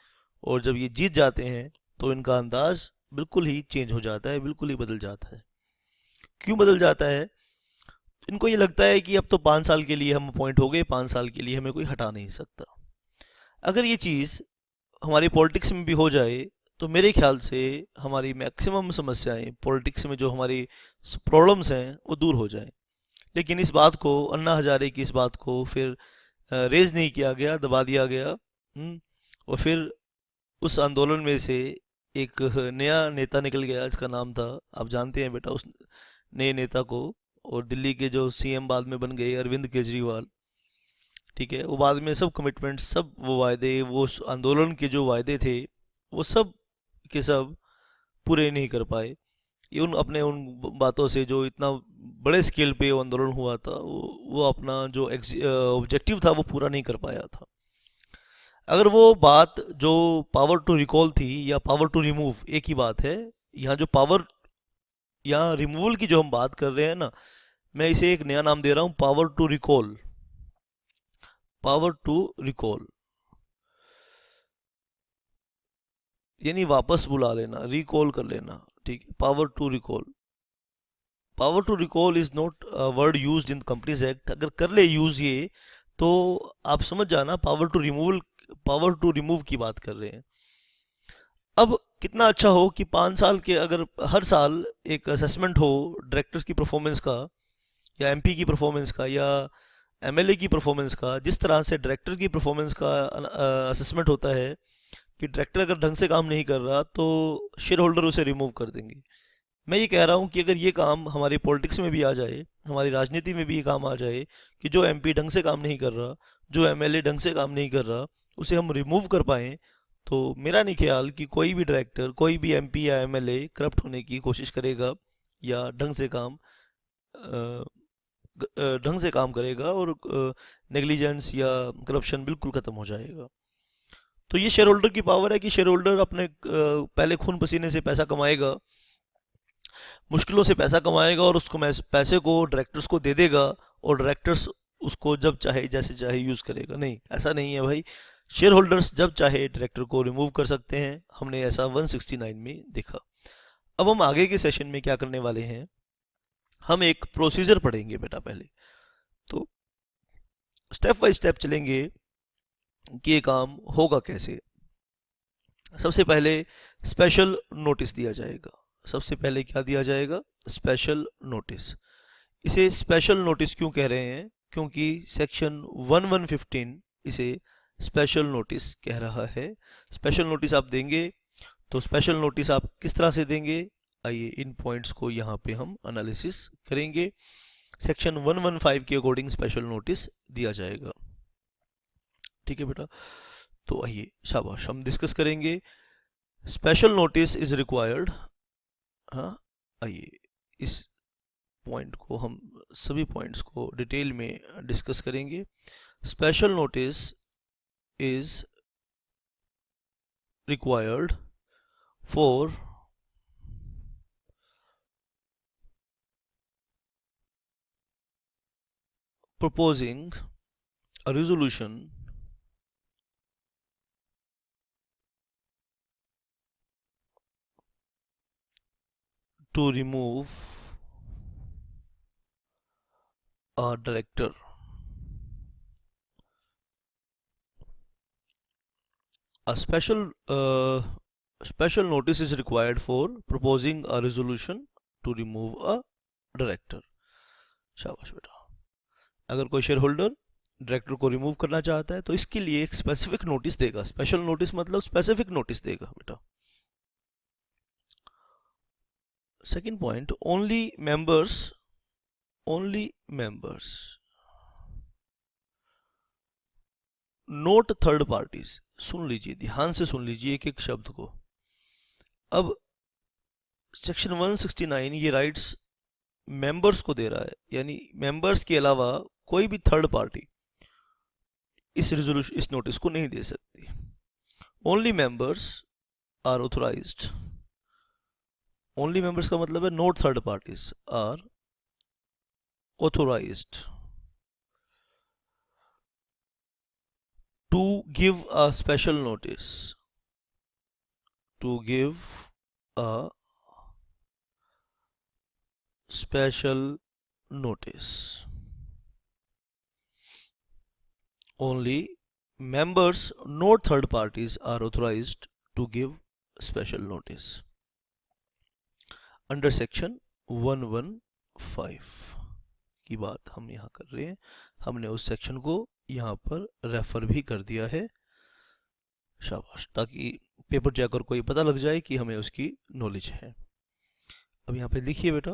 और जब ये जीत जाते हैं तो इनका अंदाज बिल्कुल ही चेंज हो जाता है, बिल्कुल ही बदल जाता है। क्यों बदल जाता है? इनको ये लगता है कि अब तो 5 साल के लिए हम अपॉइंट हो गए, 5 साल के लिए हमें कोई हटा नहीं सकता। अगर ये चीज़ हमारी पॉलिटिक्स में भी हो जाए तो मेरे ख्याल से हमारी मैक्सिमम समस्याएं, पॉलिटिक्स में जो हमारी प्रॉब्लम्स हैं, वो दूर हो जाएं। लेकिन इस बात को, अन्ना हजारे की इस बात को फिर रेज नहीं किया गया, दबा दिया गया। और फिर उस आंदोलन में से एक नया नेता निकल गया, जिसका नाम था, आप जानते हैं बेटा उस नए नेता को, और दिल्ली के जो सीएम बाद में बन गए, अरविंद केजरीवाल, ठीक है। वो बाद में सब कमिटमेंट, सब वो वायदे, वो आंदोलन के जो वायदे थे, वो सब के सब पूरे नहीं कर पाए। ये उन बातों से, जो इतना बड़े स्केल पे वो आंदोलन हुआ था, वो अपना जो ऑब्जेक्टिव था वो पूरा नहीं कर पाया था। अगर वो बात जो पावर टू रिकॉल थी या पावर टू रिमूव, एक ही बात है। यहाँ जो पावर या रिमूवल की जो हम बात कर रहे हैं ना, मैं इसे एक नया नाम दे रहा हूँ, power to recall. Power to recall यानी वापस बुला लेना, रिकॉल कर लेना, ठीक है। Power to recall, power to recall is not word used in companies act. अगर कर ले यूज ये, तो आप समझ जाना power to removal, power to remove की बात कर रहे हैं। अब कितना अच्छा हो कि 5 साल के, अगर हर साल एक असेसमेंट हो डायरेक्टर्स की परफॉर्मेंस का, या एमपी की परफॉर्मेंस का, या एमएलए की परफॉर्मेंस का। जिस तरह से डायरेक्टर की परफॉर्मेंस का असेसमेंट होता है कि डायरेक्टर अगर ढंग से काम नहीं कर रहा तो शेयर होल्डर उसे रिमूव कर देंगे। मैं ये कह रहा हूँ कि अगर ये काम हमारे पॉलिटिक्स में भी आ जाए, हमारी राजनीति में भी ये काम आ जाए कि जो एमपी ढंग से काम नहीं कर रहा, जो एमएलए ढंग से काम नहीं कर रहा, उसे हम रिमूव कर पाएँ, तो मेरा नहीं ख्याल कि कोई भी डायरेक्टर, कोई भी एमपी या एमएलए करप्ट होने की कोशिश करेगा या ढंग से काम करेगा, और नेग्लिजेंस या करप्शन बिल्कुल ख़त्म हो जाएगा। तो ये शेयर होल्डर की पावर है कि शेयर होल्डर अपने पहले खून पसीने से पैसा कमाएगा, मुश्किलों से पैसा कमाएगा, और उसको पैसे को डायरेक्टर्स को दे देगा, और डायरेक्टर्स उसको जब चाहे जैसे चाहे यूज़ करेगा। नहीं, ऐसा नहीं है भाई। शेयर होल्डर्स जब चाहे डायरेक्टर को रिमूव कर सकते हैं। हमने ऐसा 169 में देखा। अब हम आगे के सेशन में क्या करने वाले हैं, हम एक प्रोसीजर पढ़ेंगे बेटा पहले। तो स्टेप बाय स्टेप चलेंगे कि ये काम होगा कैसे। सबसे पहले स्पेशल नोटिस दिया जाएगा। सबसे पहले क्या दिया जाएगा? Special notice. इसे स्पेशल नोटिस क्यों कह रहे हैं? क्योंकि सेक्शन 1115 इसे स्पेशल नोटिस कह रहा है। स्पेशल नोटिस आप देंगे तो स्पेशल नोटिस आप किस तरह से देंगे, आइए इन पॉइंट्स को यहाँ पे हम एनालिसिस करेंगे। सेक्शन 115 के अकॉर्डिंग स्पेशल नोटिस दिया जाएगा, ठीक है बेटा। तो आइए, शाबाश, हम डिस्कस करेंगे। Special notice is required. हाँ, आइए, इस पॉइंट को हम सभी पॉइंट्स को डिटेल में डिस्कस करेंगे। Special notice is required for proposing a resolution to remove a director. A special notice is required for proposing a resolution to remove a director. शाबाश बेटा। अगर कोई शेयर होल्डर डायरेक्टर को remove करना चाहता है तो इसके लिए एक स्पेसिफिक नोटिस देगा। स्पेशल नोटिस मतलब स्पेसिफिक नोटिस देगा बेटा। Second point, only members not third parties. सुन लीजिए, ध्यान से सुन लीजिए एक एक शब्द को। अब सेक्शन 169 ये राइट्स मेंबर्स को दे रहा है, यानी मेंबर्स के अलावा कोई भी थर्ड पार्टी इस नोटिस को नहीं दे सकती। Only members are authorised, only members का मतलब है not third parties are authorised to give a special notice, to give a special notice. Only members, not third parties, are authorized to give special notice under section 115 की बात हम यहाँ कर रहे हैं। हमने उस सेक्शन को यहाँ पर रेफर भी कर दिया है। शाबाश, ताकि पेपर चेकर को ये पता लग जाए कि हमें उसकी नॉलेज है। अब यहाँ पे लिखिए बेटा,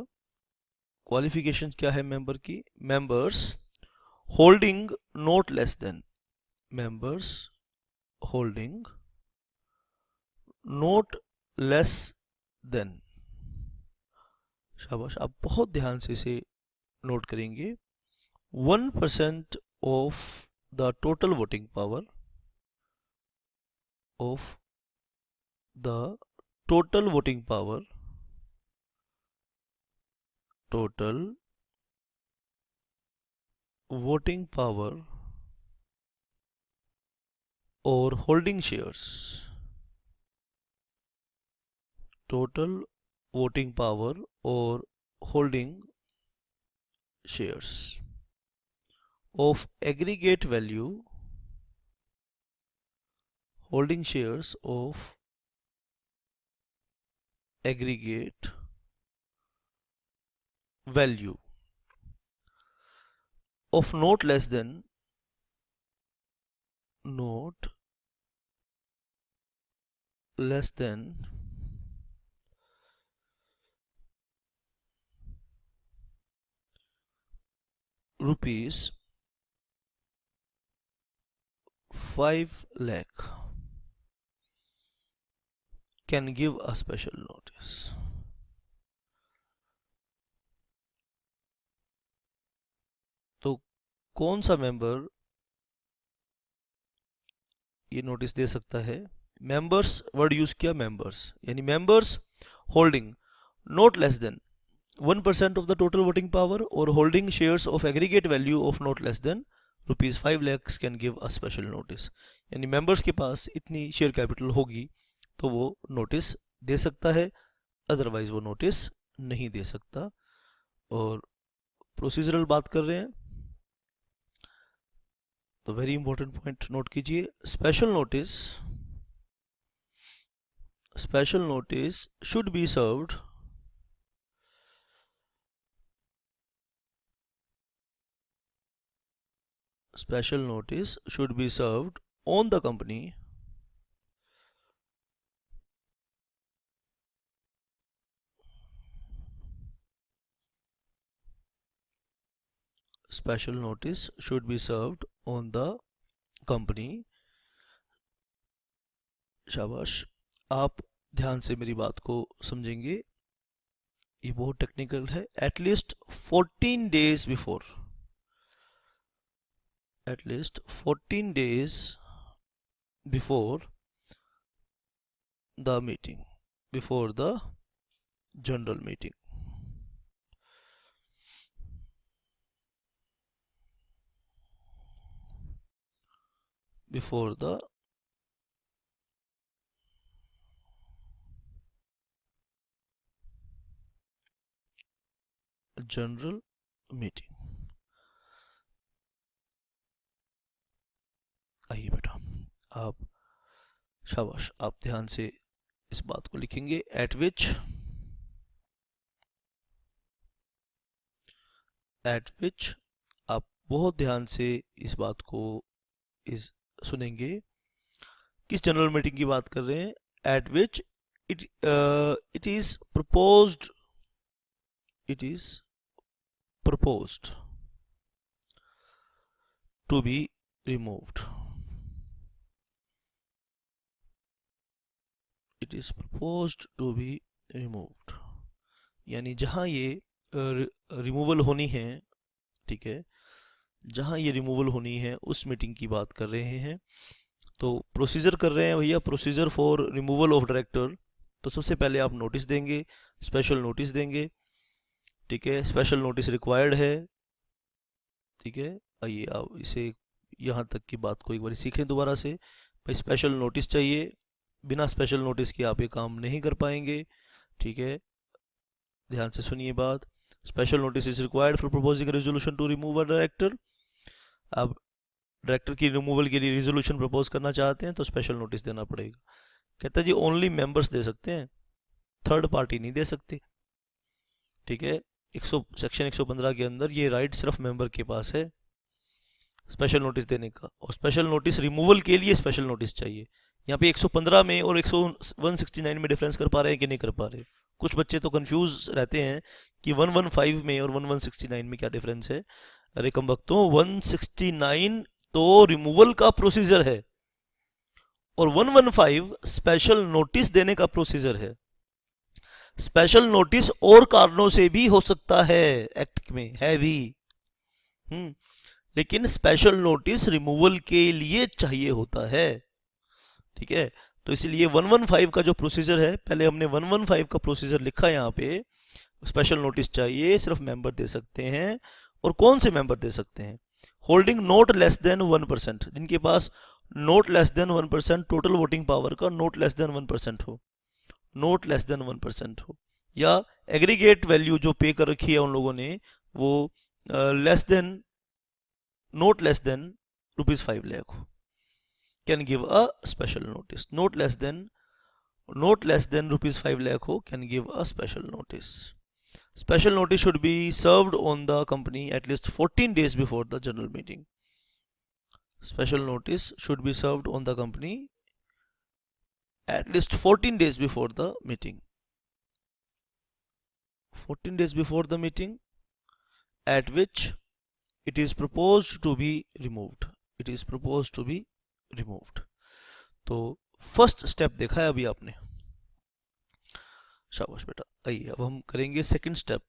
क्वालिफिकेशन क्या है मेंबर की। Members holding not less than, members holding not less than. शाबाश, आप बहुत ध्यान से इसे नोट करेंगे। 1% of the total voting power, of the total voting power, total voting power or holding shares, total voting power or holding shares of aggregate value, holding shares of aggregate value of not less than rupees 5 lakh can give a special notice. तो कौन सा member ये notice दे सकता है। Members word use किया, members, यानी members holding not less than 1% of the total voting power or holding shares of aggregate value of not less than rupees 5 lakhs can give a special notice। यानी members के पास इतनी share capital होगी तो वो notice दे सकता है, otherwise वो notice नहीं दे सकता। और प्रोसीजरल बात कर रहे हैं तो वेरी इंपॉर्टेंट पॉइंट नोट कीजिए। Special notice should be served on the company special notice should be served on the company। शाबाश, आप ध्यान से मेरी बात को समझेंगे। ये बहुत टेक्निकल है, at least 14 days before, at least 14 days before the meeting, before the general meeting. Before the general meeting. आइए बेटा, आप शाबाश, आप ध्यान से इस बात को लिखेंगे, एट विच आप बहुत ध्यान से इस बात को सुनेंगे, किस जनरल मीटिंग की बात कर रहे हैं, eight which it is proposed, it is proposed to be removed, it is proposed to be removed, यानी जहां ये रिमूवल होनी है, ठीक है, जहां ये रिमूवल होनी है उस मीटिंग की बात कर रहे हैं। तो प्रोसीजर कर रहे हैं भैया, procedure for removal of director. तो सबसे पहले आप नोटिस देंगे, स्पेशल नोटिस देंगे, ठीक है, स्पेशल नोटिस रिक्वायर्ड है, ठीक है। आइए आप इसे यहाँ तक की बात को एक बार सीखें दोबारा से। भाई स्पेशल नोटिस चाहिए, बिना स्पेशल नोटिस के आप ये काम नहीं कर पाएंगे, ठीक है, ध्यान से सुनिए बात। Special notice is required for proposing resolution to remove a director. आप डायरेक्टर की रिमूवल के लिए रेजोल्यूशन प्रपोज करना चाहते हैं तो स्पेशल नोटिस देना पड़ेगा। कहता है जी ओनली मेंबर्स दे सकते हैं, थर्ड पार्टी नहीं दे सकते, ठीक है। सेक्शन 115 के अंदर ये राइट सिर्फ मेंबर के पास है स्पेशल नोटिस देने का, और स्पेशल नोटिस रिमूवल के लिए स्पेशल नोटिस चाहिए। यहाँ पे 115 में और 169 में डिफरेंस कर पा रहे हैं कि नहीं कर पा रहे? कुछ बच्चे तो कंफ्यूज रहते हैं कि 115 में और 1169 में क्या डिफरेंस है। अरे कम वक्तों, 169 तो रिमूवल का प्रोसीजर है और 115 स्पेशल नोटिस देने का प्रोसीजर है। स्पेशल नोटिस और कारणों से भी हो सकता है, एक्ट में है भी, लेकिन स्पेशल नोटिस रिमूवल के लिए चाहिए होता है, ठीक है। तो इसलिए 115 का जो प्रोसीजर है, पहले हमने 115 का प्रोसीजर लिखा यहाँ पे, स्पेशल नोटिस चाहिए, सिर्फ मेंबर दे सकते हैं। और कौन से मेंबर दे सकते हैं? होल्डिंग नोट लेस देन 1%, जिनके पास not less than 1% total voting power का नोट लेस देन 1% हो, नोट लेस देन 1% हो, या एग्रीगेट वैल्यू जो पे कर रखी है उन लोगों ने वो less than, not less than ₹5 lakh हो, can give a special notice. Not less than ₹5 lakh हो, can give a special notice. Special notice should be served on the company at least 14 days before the general meeting. Special notice should be served on the company at least 14 days before the meeting. 14 days before the meeting at which it is proposed to be removed. It is proposed to be removed. तो first step देखा है अभी आपने, शाबाश बेटा। आइए अब हम करेंगे सेकंड स्टेप।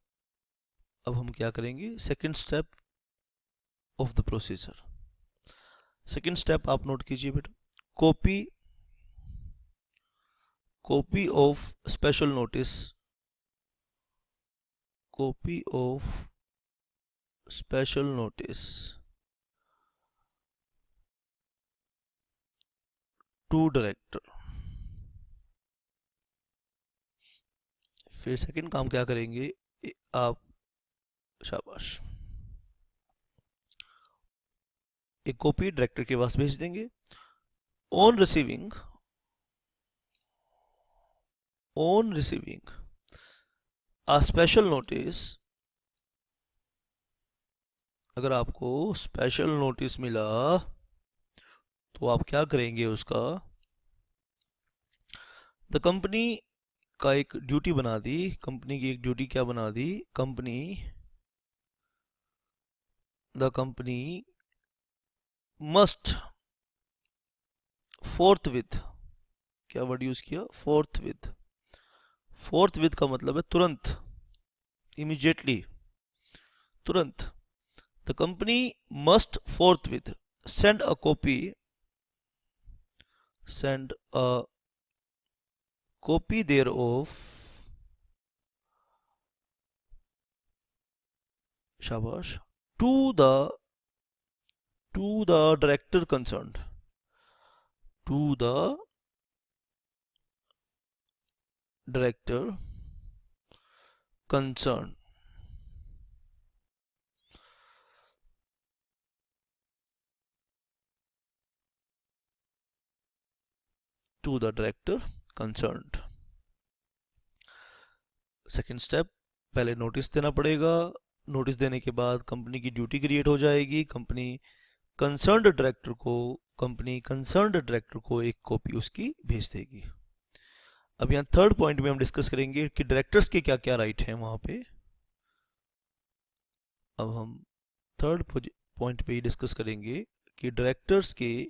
अब हम क्या करेंगे? Second step of the procedure. Second step आप नोट कीजिए बेटा, copy of special notice, copy of special notice to director. फिर सेकंड काम क्या करेंगे आप, शाबाश, एक कॉपी डायरेक्टर के पास भेज देंगे। On receiving a special notice, अगर आपको स्पेशल नोटिस मिला तो आप क्या करेंगे उसका, द कंपनी का एक ड्यूटी बना दी, कंपनी की एक ड्यूटी क्या बना दी, द कंपनी मस्ट फोर्थविथ, क्या वर्ड यूज किया, फोर्थविथ का मतलब है तुरंत, immediately, तुरंत, the company must forthwith send a copy thereof, shabash, to the director concerned, to the director concerned, to the director concerned. Second step, पहले नोटिस देना पड़ेगा, नोटिस देने के बाद कंपनी की ड्यूटी क्रिएट हो जाएगी, कंपनी कंसर्न्ड डायरेक्टर को एक कॉपी उसकी भेज देगी। अब यहाँ थर्ड पॉइंट में हम डिस्कस करेंगे कि डायरेक्टर्स के क्या क्या राइट हैं वहां पे। अब हम थर्ड पॉइंट पे ही डिस्कस करेंगे कि डायरेक्टर्स के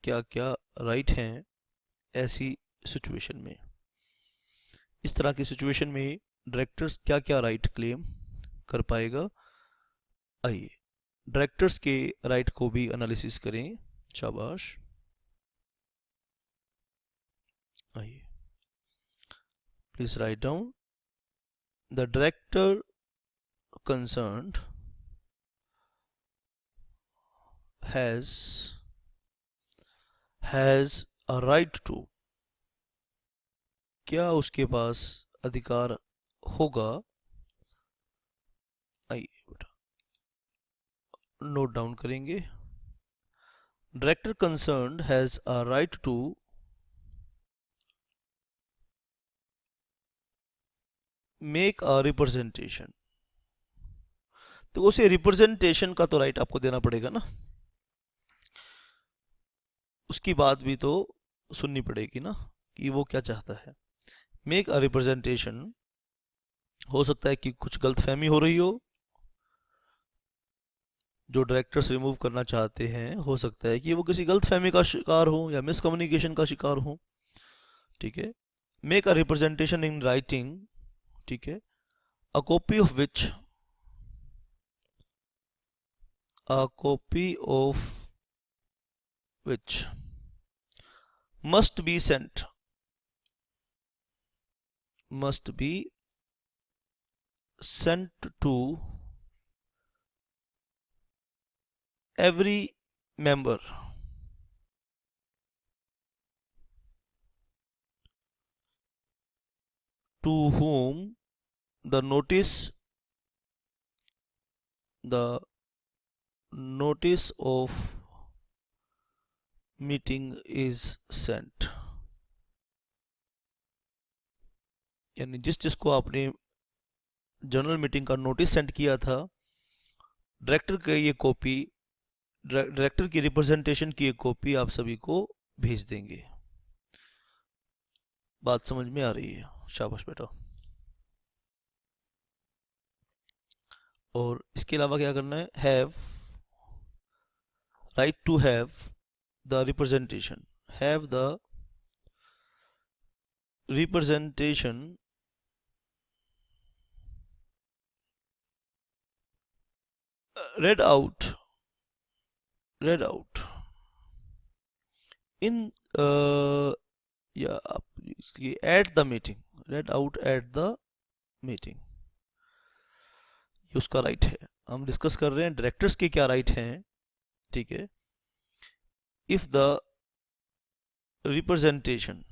क्या क्या राइट हैं ऐसी सिचुएशन में। इस तरह की सिचुएशन में डायरेक्टर्स क्या क्या राइट क्लेम कर पाएगा, आइए डायरेक्टर्स के राइट को भी एनालिसिस करें। शाबाश, आइए, please write down the director concerned has a right to, क्या उसके पास अधिकार होगा, आइए बेटा नोट डाउन करेंगे। Director concerned has a right to make a representation, तो उसे रिप्रेजेंटेशन का तो राइट आपको देना पड़ेगा ना, उसकी बात भी तो सुननी पड़ेगी ना कि वो क्या चाहता है। मेक अ रिप्रेजेंटेशन, हो सकता है कि कुछ गलतफहमी हो रही हो, जो डायरेक्टर्स रिमूव करना चाहते हैं, हो सकता है कि वो किसी गलतफहमी का शिकार हो या मिसकम्युनिकेशन का शिकार हो, ठीक है। Make a representation in writing, ठीक है, अ copy of which must be sent to every member to whom the notice of meeting is sent, यानी जिसको आपने जनरल मीटिंग का नोटिस सेंड किया था, डायरेक्टर का ये कॉपी, डायरेक्टर की रिप्रेजेंटेशन की एक कॉपी आप सभी को भेज देंगे। बात समझ में आ रही है? शाबाश बेटा। और इसके अलावा क्या करना है, have right to have the representation, have the representation read out in at the meeting, read out at the meeting, ये उसका राइट है। हम डिस्कस कर रहे हैं डायरेक्टर्स के क्या राइट हैं, ठीक है। इफ द रिप्रेजेंटेशन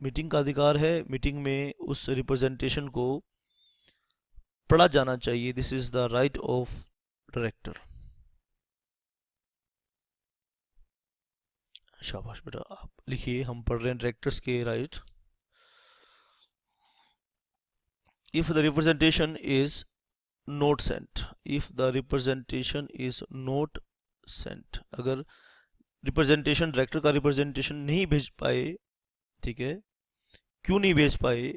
मीटिंग का अधिकार है, मीटिंग में उस रिप्रेजेंटेशन को पढ़ा जाना चाहिए, this is the right of director. शाबाश बेटा, आप लिखिए, हम पढ़ रहे हैं डायरेक्टर्स के right. If the representation is not sent, अगर रिप्रेजेंटेशन, डायरेक्टर का रिप्रेजेंटेशन नहीं भेज पाए, ठीक है, क्यों नहीं भेज पाए,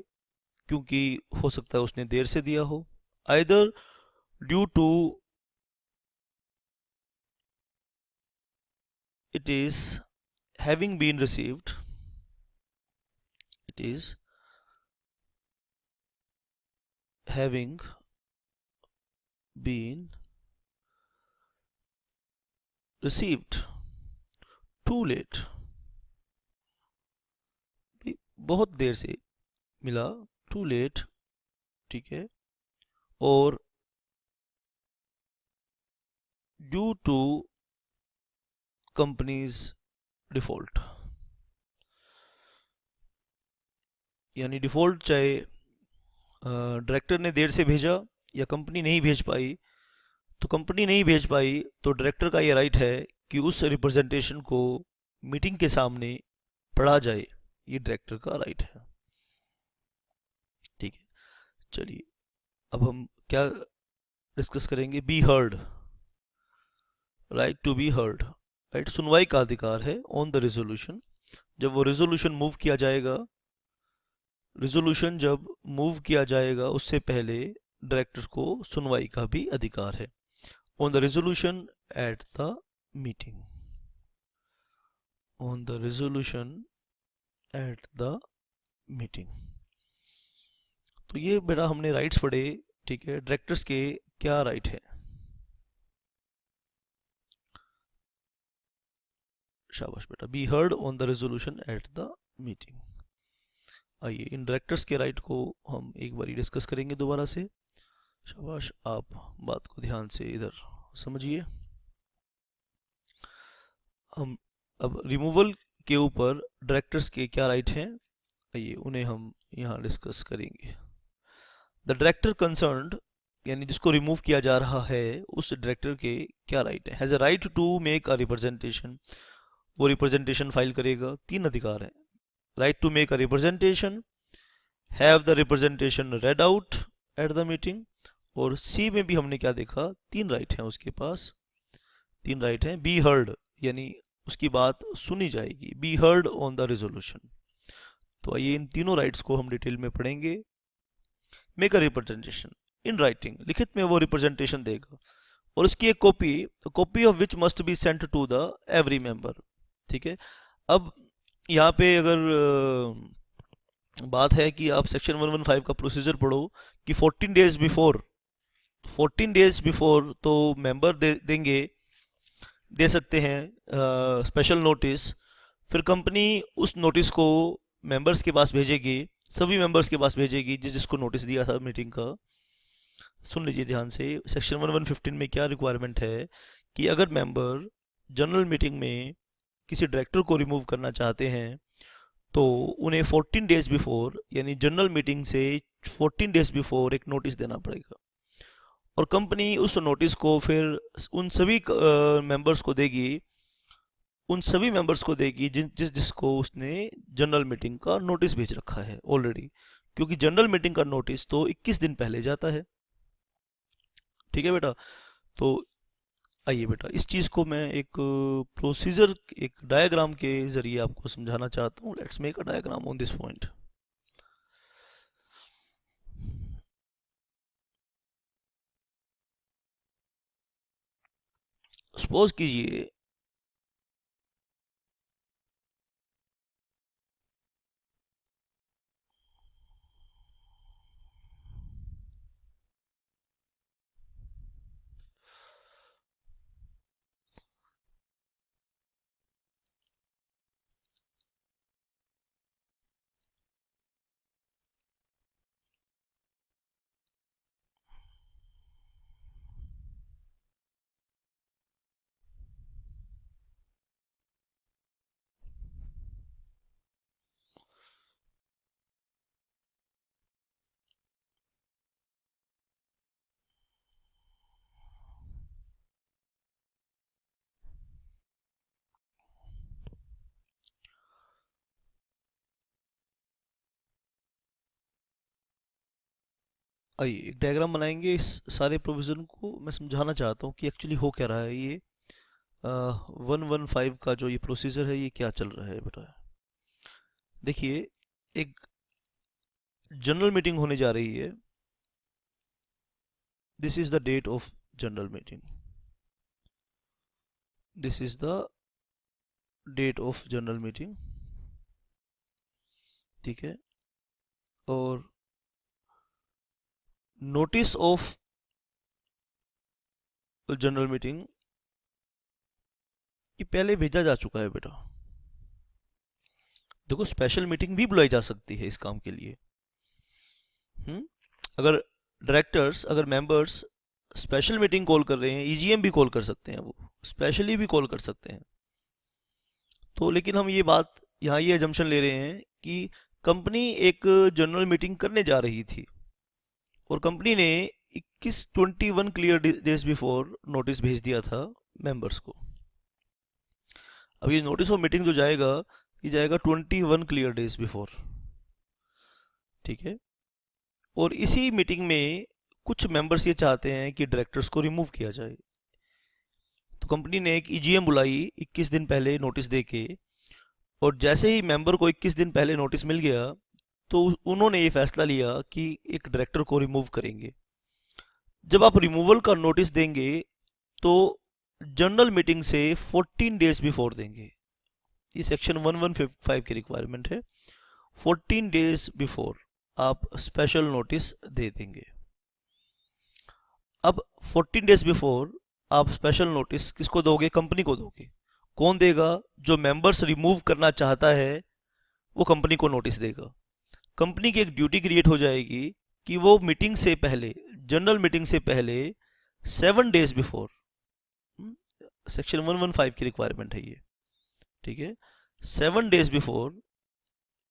क्योंकि हो सकता है उसने देर से दिया हो, either due to it is having been received, it is having been received too late, बहुत देर से मिला, too late, ठीक है, और due to company's default, यानी डिफॉल्ट चाहे डायरेक्टर ने देर से भेजा या कंपनी नहीं भेज पाई, तो कंपनी नहीं भेज पाई तो डायरेक्टर का ये राइट है कि उस रिप्रेजेंटेशन को मीटिंग के सामने पढ़ा जाए, ये डायरेक्टर का राइट है। ठीक है, चलिए अब हम क्या डिस्कस करेंगे? Be heard, right to be heard, right, सुनवाई का अधिकार है ऑन द रेजोल्यूशन। जब वो रेजोल्यूशन मूव किया जाएगा, रेजोल्यूशन जब मूव किया जाएगा उससे पहले डायरेक्टर को सुनवाई का भी अधिकार है on the resolution eight the meeting, on the resolution eight the meeting. तो ये बेटा हमने राइट्स पढ़े, ठीक है, डायरेक्टर्स के क्या राइट है। शाबाश बेटा, be heard on the resolution eight the meeting. आइए इन डायरेक्टर्स के राइट को हम एक बार डिस्कस करेंगे दोबारा से। शाबाश, आप बात को ध्यान से इधर समझिए। हम अब रिमूवल के ऊपर डायरेक्टर्स के क्या राइट हैं, आइए उन्हें हम यहाँ डिस्कस करेंगे। द डायरेक्टर कंसर्न्ड, यानी जिसको रिमूव किया जा रहा है, उस डायरेक्टर के क्या राइट है? Has a right to make a representation, वो रिप्रेजेंटेशन फाइल करेगा। तीन अधिकार हैं, right to make a representation, have the representation read out at the meeting, और सी में भी हमने क्या देखा? तीन राइट हैं उसके पास, तीन राइट हैं। बी हर्ड, यानी उसकी बात सुनी जाएगी, be heard on the resolution. तो आइए इन तीनों राइट्स को हम डिटेल में पढ़ेंगे। Make a representation in writing, लिखित में वो रिप्रेजेंटेशन देगा और उसकी एक copy of which must be sent to the every member. ठीक है, अब यहाँ पे अगर बात है कि आप सेक्शन 115 का प्रोसीजर पढ़ो कि 14 डेज बिफोर तो मेंबर देंगे, दे सकते हैं स्पेशल नोटिस, फिर कंपनी उस नोटिस को मेंबर्स के पास भेजेगी, सभी मेंबर्स के पास भेजेगी जिसको नोटिस दिया था मीटिंग का। सुन लीजिए ध्यान से, सेक्शन 1115 में क्या रिक्वायरमेंट है कि अगर मेंबर जनरल मीटिंग में किसी डायरेक्टर को रिमूव करना चाहते हैं तो उन्हें 14 डेज बिफोर, यानी जनरल मीटिंग से 14 डेज बिफोर एक नोटिस देना पड़ेगा, और कंपनी उस नोटिस को फिर उन सभी मेंबर्स को देगी, उन सभी मेंबर्स को देगी जिसको उसने जनरल मीटिंग का नोटिस भेज रखा है ऑलरेडी, क्योंकि जनरल मीटिंग का नोटिस तो 21 दिन पहले जाता है। ठीक है बेटा, तो आइए बेटा इस चीज़ को मैं एक प्रोसीजर, एक डायग्राम के जरिए आपको समझाना चाहता हूँ। Let's make a diagram on this point. Suppose कीजिए आइए एक डायग्राम बनाएंगे, इस सारे प्रोविज़न को मैं समझाना चाहता हूँ कि एक्चुअली हो क्या रहा है। ये 115 का जो ये प्रोसीजर है, ये क्या चल रहा है बेटा। देखिए, एक जनरल मीटिंग होने जा रही है, this is the date of general meeting, this is the date of general meeting, ठीक है, और नोटिस ऑफ जनरल मीटिंग ये पहले भेजा जा चुका है बेटा। देखो स्पेशल मीटिंग भी बुलाई जा सकती है इस काम के लिए। अगर डायरेक्टर्स, अगर मेंबर्स स्पेशल मीटिंग कॉल कर रहे हैं, ईजीएम भी कॉल कर सकते हैं, वो स्पेशली भी कॉल कर सकते हैं। तो लेकिन हम ये बात यहाँ ये एजम्पशन ले रहे हैं कि कंपनी एक जनरल मीटिंग करने जा रही थी और कंपनी ने 21 क्लियर डेज बिफोर नोटिस भेज दिया था मेंबर्स को। अब ये नोटिस ऑफ मीटिंग जो जाएगा ये जाएगा 21 क्लियर डेज बिफोर, ठीक है। और इसी मीटिंग में कुछ मेंबर्स ये चाहते हैं कि डायरेक्टर्स को रिमूव किया जाए, तो कंपनी ने एक ईजीएम बुलाई 21 दिन पहले नोटिस देके, और जैसे ही मेंबर को 21 दिन पहले नोटिस मिल गया तो उन्होंने ये फैसला लिया कि एक डायरेक्टर को रिमूव करेंगे। जब आप रिमूवल का नोटिस देंगे तो जनरल मीटिंग से 14 डेज बिफोर देंगे। ये सेक्शन 1155 की रिक्वायरमेंट है। 14 डेज बिफोर आप स्पेशल नोटिस दे देंगे। अब 14 डेज बिफोर आप स्पेशल नोटिस किसको दोगे? कंपनी को दोगे। कौन देगा? जो मेंबर्स रिमूव करना चाहता है वो कंपनी को नोटिस देगा। कंपनी की एक ड्यूटी क्रिएट हो जाएगी कि वो मीटिंग से पहले, जनरल मीटिंग से पहले 7 डेज बिफोर, सेक्शन 115 की रिक्वायरमेंट है ये, ठीक है, 7 डेज बिफोर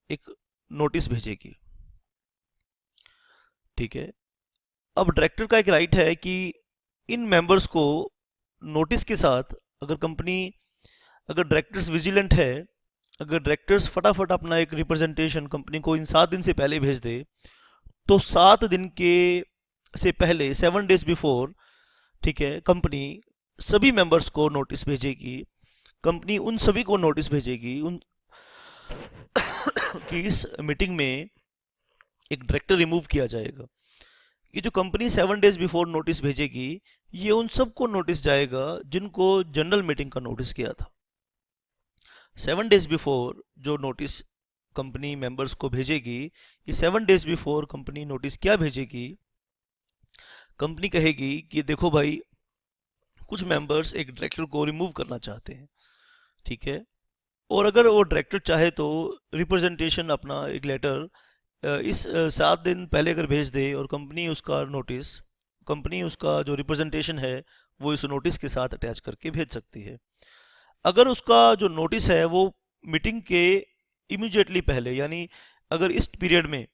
एक नोटिस भेजेगी, ठीक है। अब डायरेक्टर का एक राइट है कि इन मेंबर्स को नोटिस के साथ, अगर कंपनी, अगर डायरेक्टर्स विजिलेंट है, अगर डायरेक्टर्स फटाफट अपना एक रिप्रेजेंटेशन कंपनी को इन 7 दिन से पहले भेज दे, तो 7 दिन के से पहले 7 डेज बिफोर, ठीक है, कंपनी सभी मेंबर्स को नोटिस भेजेगी। कंपनी उन सभी को नोटिस भेजेगी उन कि इस मीटिंग में एक डायरेक्टर रिमूव किया जाएगा। ये जो कंपनी 7 डेज बिफोर नोटिस भेजेगी ये उन सबको नोटिस जाएगा जिनको जनरल मीटिंग का नोटिस किया था। 7 डेज बिफोर जो नोटिस कंपनी मेंबर्स को भेजेगी, ये 7 डेज बिफोर कंपनी नोटिस क्या भेजेगी? कंपनी कहेगी कि देखो भाई, कुछ मेंबर्स एक डायरेक्टर को रिमूव करना चाहते हैं, ठीक है, और अगर वो डायरेक्टर चाहे तो रिप्रेजेंटेशन अपना एक लेटर इस 7 दिन पहले अगर भेज दे और कंपनी उसका नोटिस, कंपनी उसका जो रिप्रेजेंटेशन है वो इस नोटिस के साथ अटैच करके भेज सकती है। अगर उसका जो नोटिस है वो मीटिंग के इमीडिएटली पहले, यानी अगर इस पीरियड में,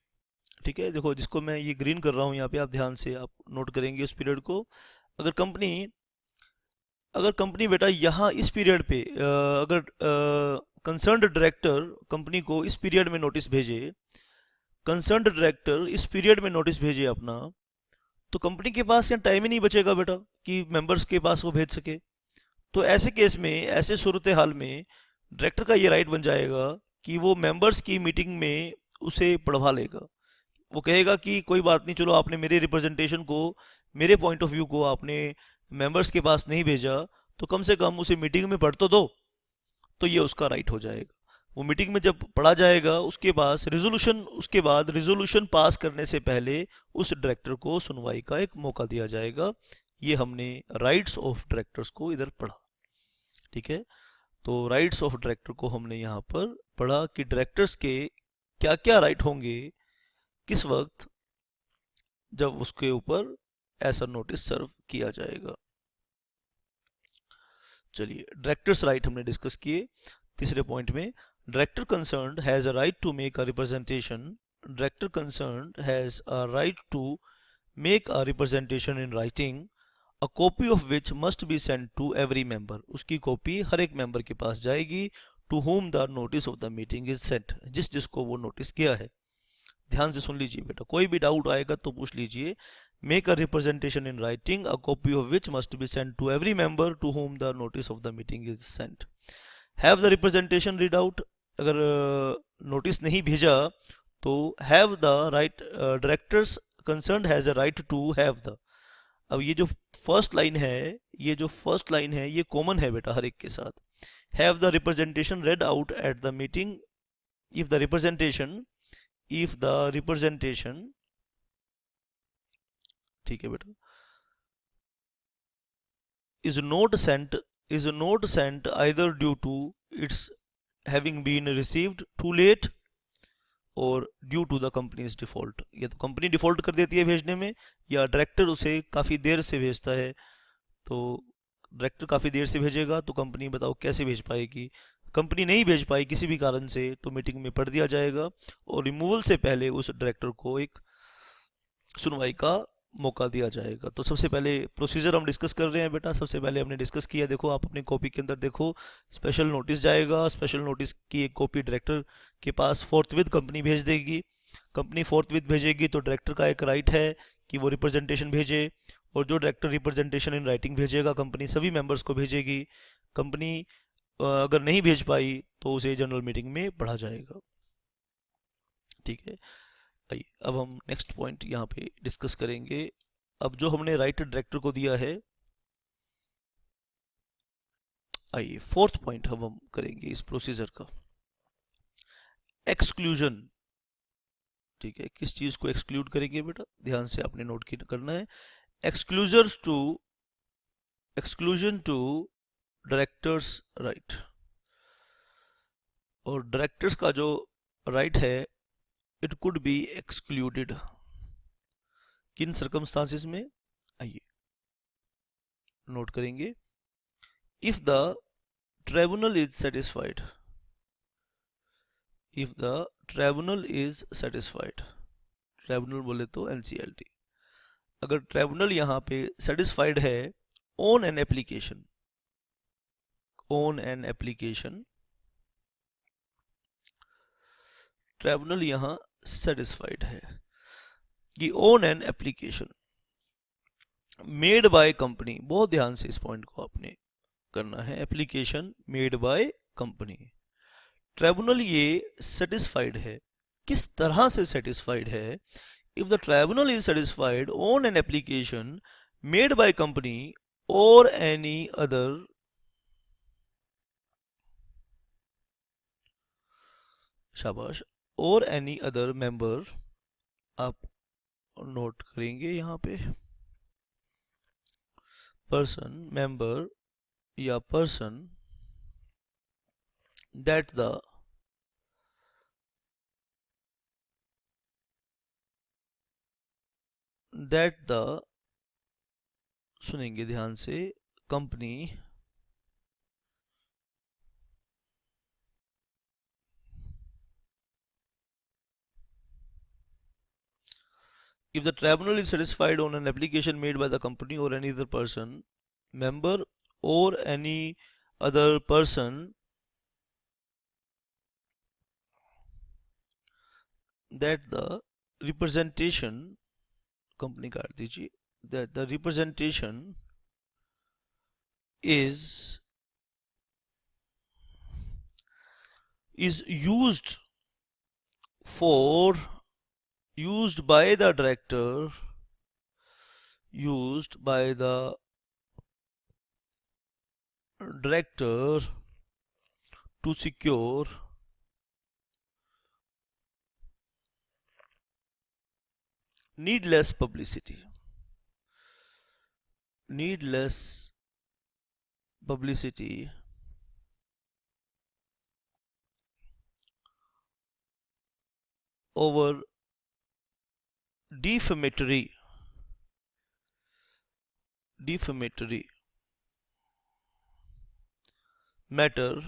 ठीक है, देखो जिसको मैं ये ग्रीन कर रहा हूँ यहाँ पे, आप ध्यान से आप नोट करेंगे उस पीरियड को। अगर कंपनी बेटा यहाँ इस पीरियड पे अगर कंसर्न्ड डायरेक्टर कंपनी को इस पीरियड में नोटिस भेजे, कंसर्न्ड डायरेक्टर इस पीरियड में नोटिस भेजे अपना, तो कंपनी के पास यहाँ टाइम ही नहीं बचेगा बेटा कि मेंबर्स के पास वो भेज सके। तो ऐसे केस में, ऐसे सूरत हाल में डायरेक्टर का ये राइट बन जाएगा कि वो मेंबर्स की मीटिंग में उसे पढ़वा लेगा। वो कहेगा कि कोई बात नहीं, चलो आपने मेरे रिप्रेजेंटेशन को, मेरे पॉइंट ऑफ व्यू को आपने मेंबर्स के पास नहीं भेजा, तो कम से कम उसे मीटिंग में पढ़ तो दो। तो ये उसका राइट हो जाएगा। वो मीटिंग में जब पढ़ा जाएगा उसके बाद रिजोल्यूशन पास करने से पहले उस डायरेक्टर को सुनवाई का एक मौका दिया जाएगा। ये हमने राइट्स ऑफ डायरेक्टर्स को इधर पढ़ा, ठीक है। तो राइट्स ऑफ डायरेक्टर को हमने यहाँ पर पढ़ा कि डायरेक्टर्स के क्या क्या राइट होंगे किस वक्त जब उसके ऊपर ऐसा नोटिस सर्व किया जाएगा। चलिए, डायरेक्टर्स राइट हमने डिस्कस किए। तीसरे पॉइंट में, director concerned has a right to make a representation. Director concerned has a right to make a representation in writing, a copy of which must be sent to every member. उसकी copy हर एक member के पास जाएगी। To whom the notice of the meeting is sent, जिसको वो notice किया है। ध्यान से सुन लीजिए बेटा, कोई भी डाउट आएगा तो पूछ लीजिए। Make a representation in writing, a copy of which must be sent to every member to whom the notice of the meeting is sent. Have the representation read out, अगर नोटिस नहीं भेजा तो have the right, directors concerned has a right to have the. अब ये जो first line है ये common है बेटा हर एक के साथ। have the representation read out at the meeting if the representation ठीक है बेटा, is not sent either due to its having been received too late और due to the company's default, या तो कंपनी डिफॉल्ट कर देती है भेजने में, या डायरेक्टर उसे काफ़ी देर से भेजता है। तो डायरेक्टर काफ़ी देर से भेजेगा तो कंपनी बताओ कैसे भेज पाएगी। कंपनी नहीं भेज पाई किसी भी कारण से तो मीटिंग में पढ़ दिया जाएगा और रिमूवल से पहले उस डायरेक्टर को एक सुनवाई का मौका दिया जाएगा। तो सबसे पहले प्रोसीजर हम डिस्कस कर रहे हैं बेटा। सबसे पहले हमने डिस्कस किया, देखो आप अपनी कॉपी के अंदर देखो, स्पेशल नोटिस जाएगा, स्पेशल नोटिस की एक कॉपी डायरेक्टर के पास फोर्थविथ कंपनी भेज देगी। कंपनी फोर्थविथ भेजेगी तो डायरेक्टर का एक राइट है कि वो रिप्रेजेंटेशन भेजे, और जो डायरेक्टर रिप्रेजेंटेशन इन राइटिंग भेजेगा कंपनी सभी मेंबर्स को भेजेगी। कंपनी अगर नहीं भेज पाई तो उसे जनरल मीटिंग में पढ़ा जाएगा। ठीक है, आइए अब हम नेक्स्ट पॉइंट यहाँ पे डिस्कस करेंगे। अब जो हमने राइट डायरेक्टर को दिया है, आइए फोर्थ पॉइंट हम करेंगे इस प्रोसीजर का, एक्सक्लूजन। ठीक है, किस चीज को एक्सक्लूड करेंगे बेटा, ध्यान से आपने नोट करना है। एक्सक्लूजन टू डायरेक्टर्स राइट, और डायरेक्टर्स का जो राइट है इट कुड बी एक्सक्लूडेड किन सर्कमस्टांसेस में, आइए नोट करेंगे। If the tribunal is satisfied, if the tribunal is satisfied, tribunal बोले तो एनसीएलटी, अगर ट्राइब्यूनल यहां पे सेटिस्फाइड है on an application, on an application, tribunal यहां सेटिस्फाइड है कि on an application made by company, बहुत ध्यान से इस पॉइंट को आपने करना है, application made by company, tribunal ये सेटिस्फाइड है, किस तरह से सेटिस्फाइड है, if the tribunal is satisfied on an application made by company और एनी अदर, शाबाश, और एनी अदर मेंबर, आप नोट करेंगे यहां पे पर्सन, मेंबर या पर्सन दैट द सुनेंगे ध्यान से, company if the tribunal is satisfied on an application made by the company or any other person, member or any other person that the representation, company काट दीजिए, that the representation is used by the director, used by the director to secure needless publicity, needless publicity over defamatory matter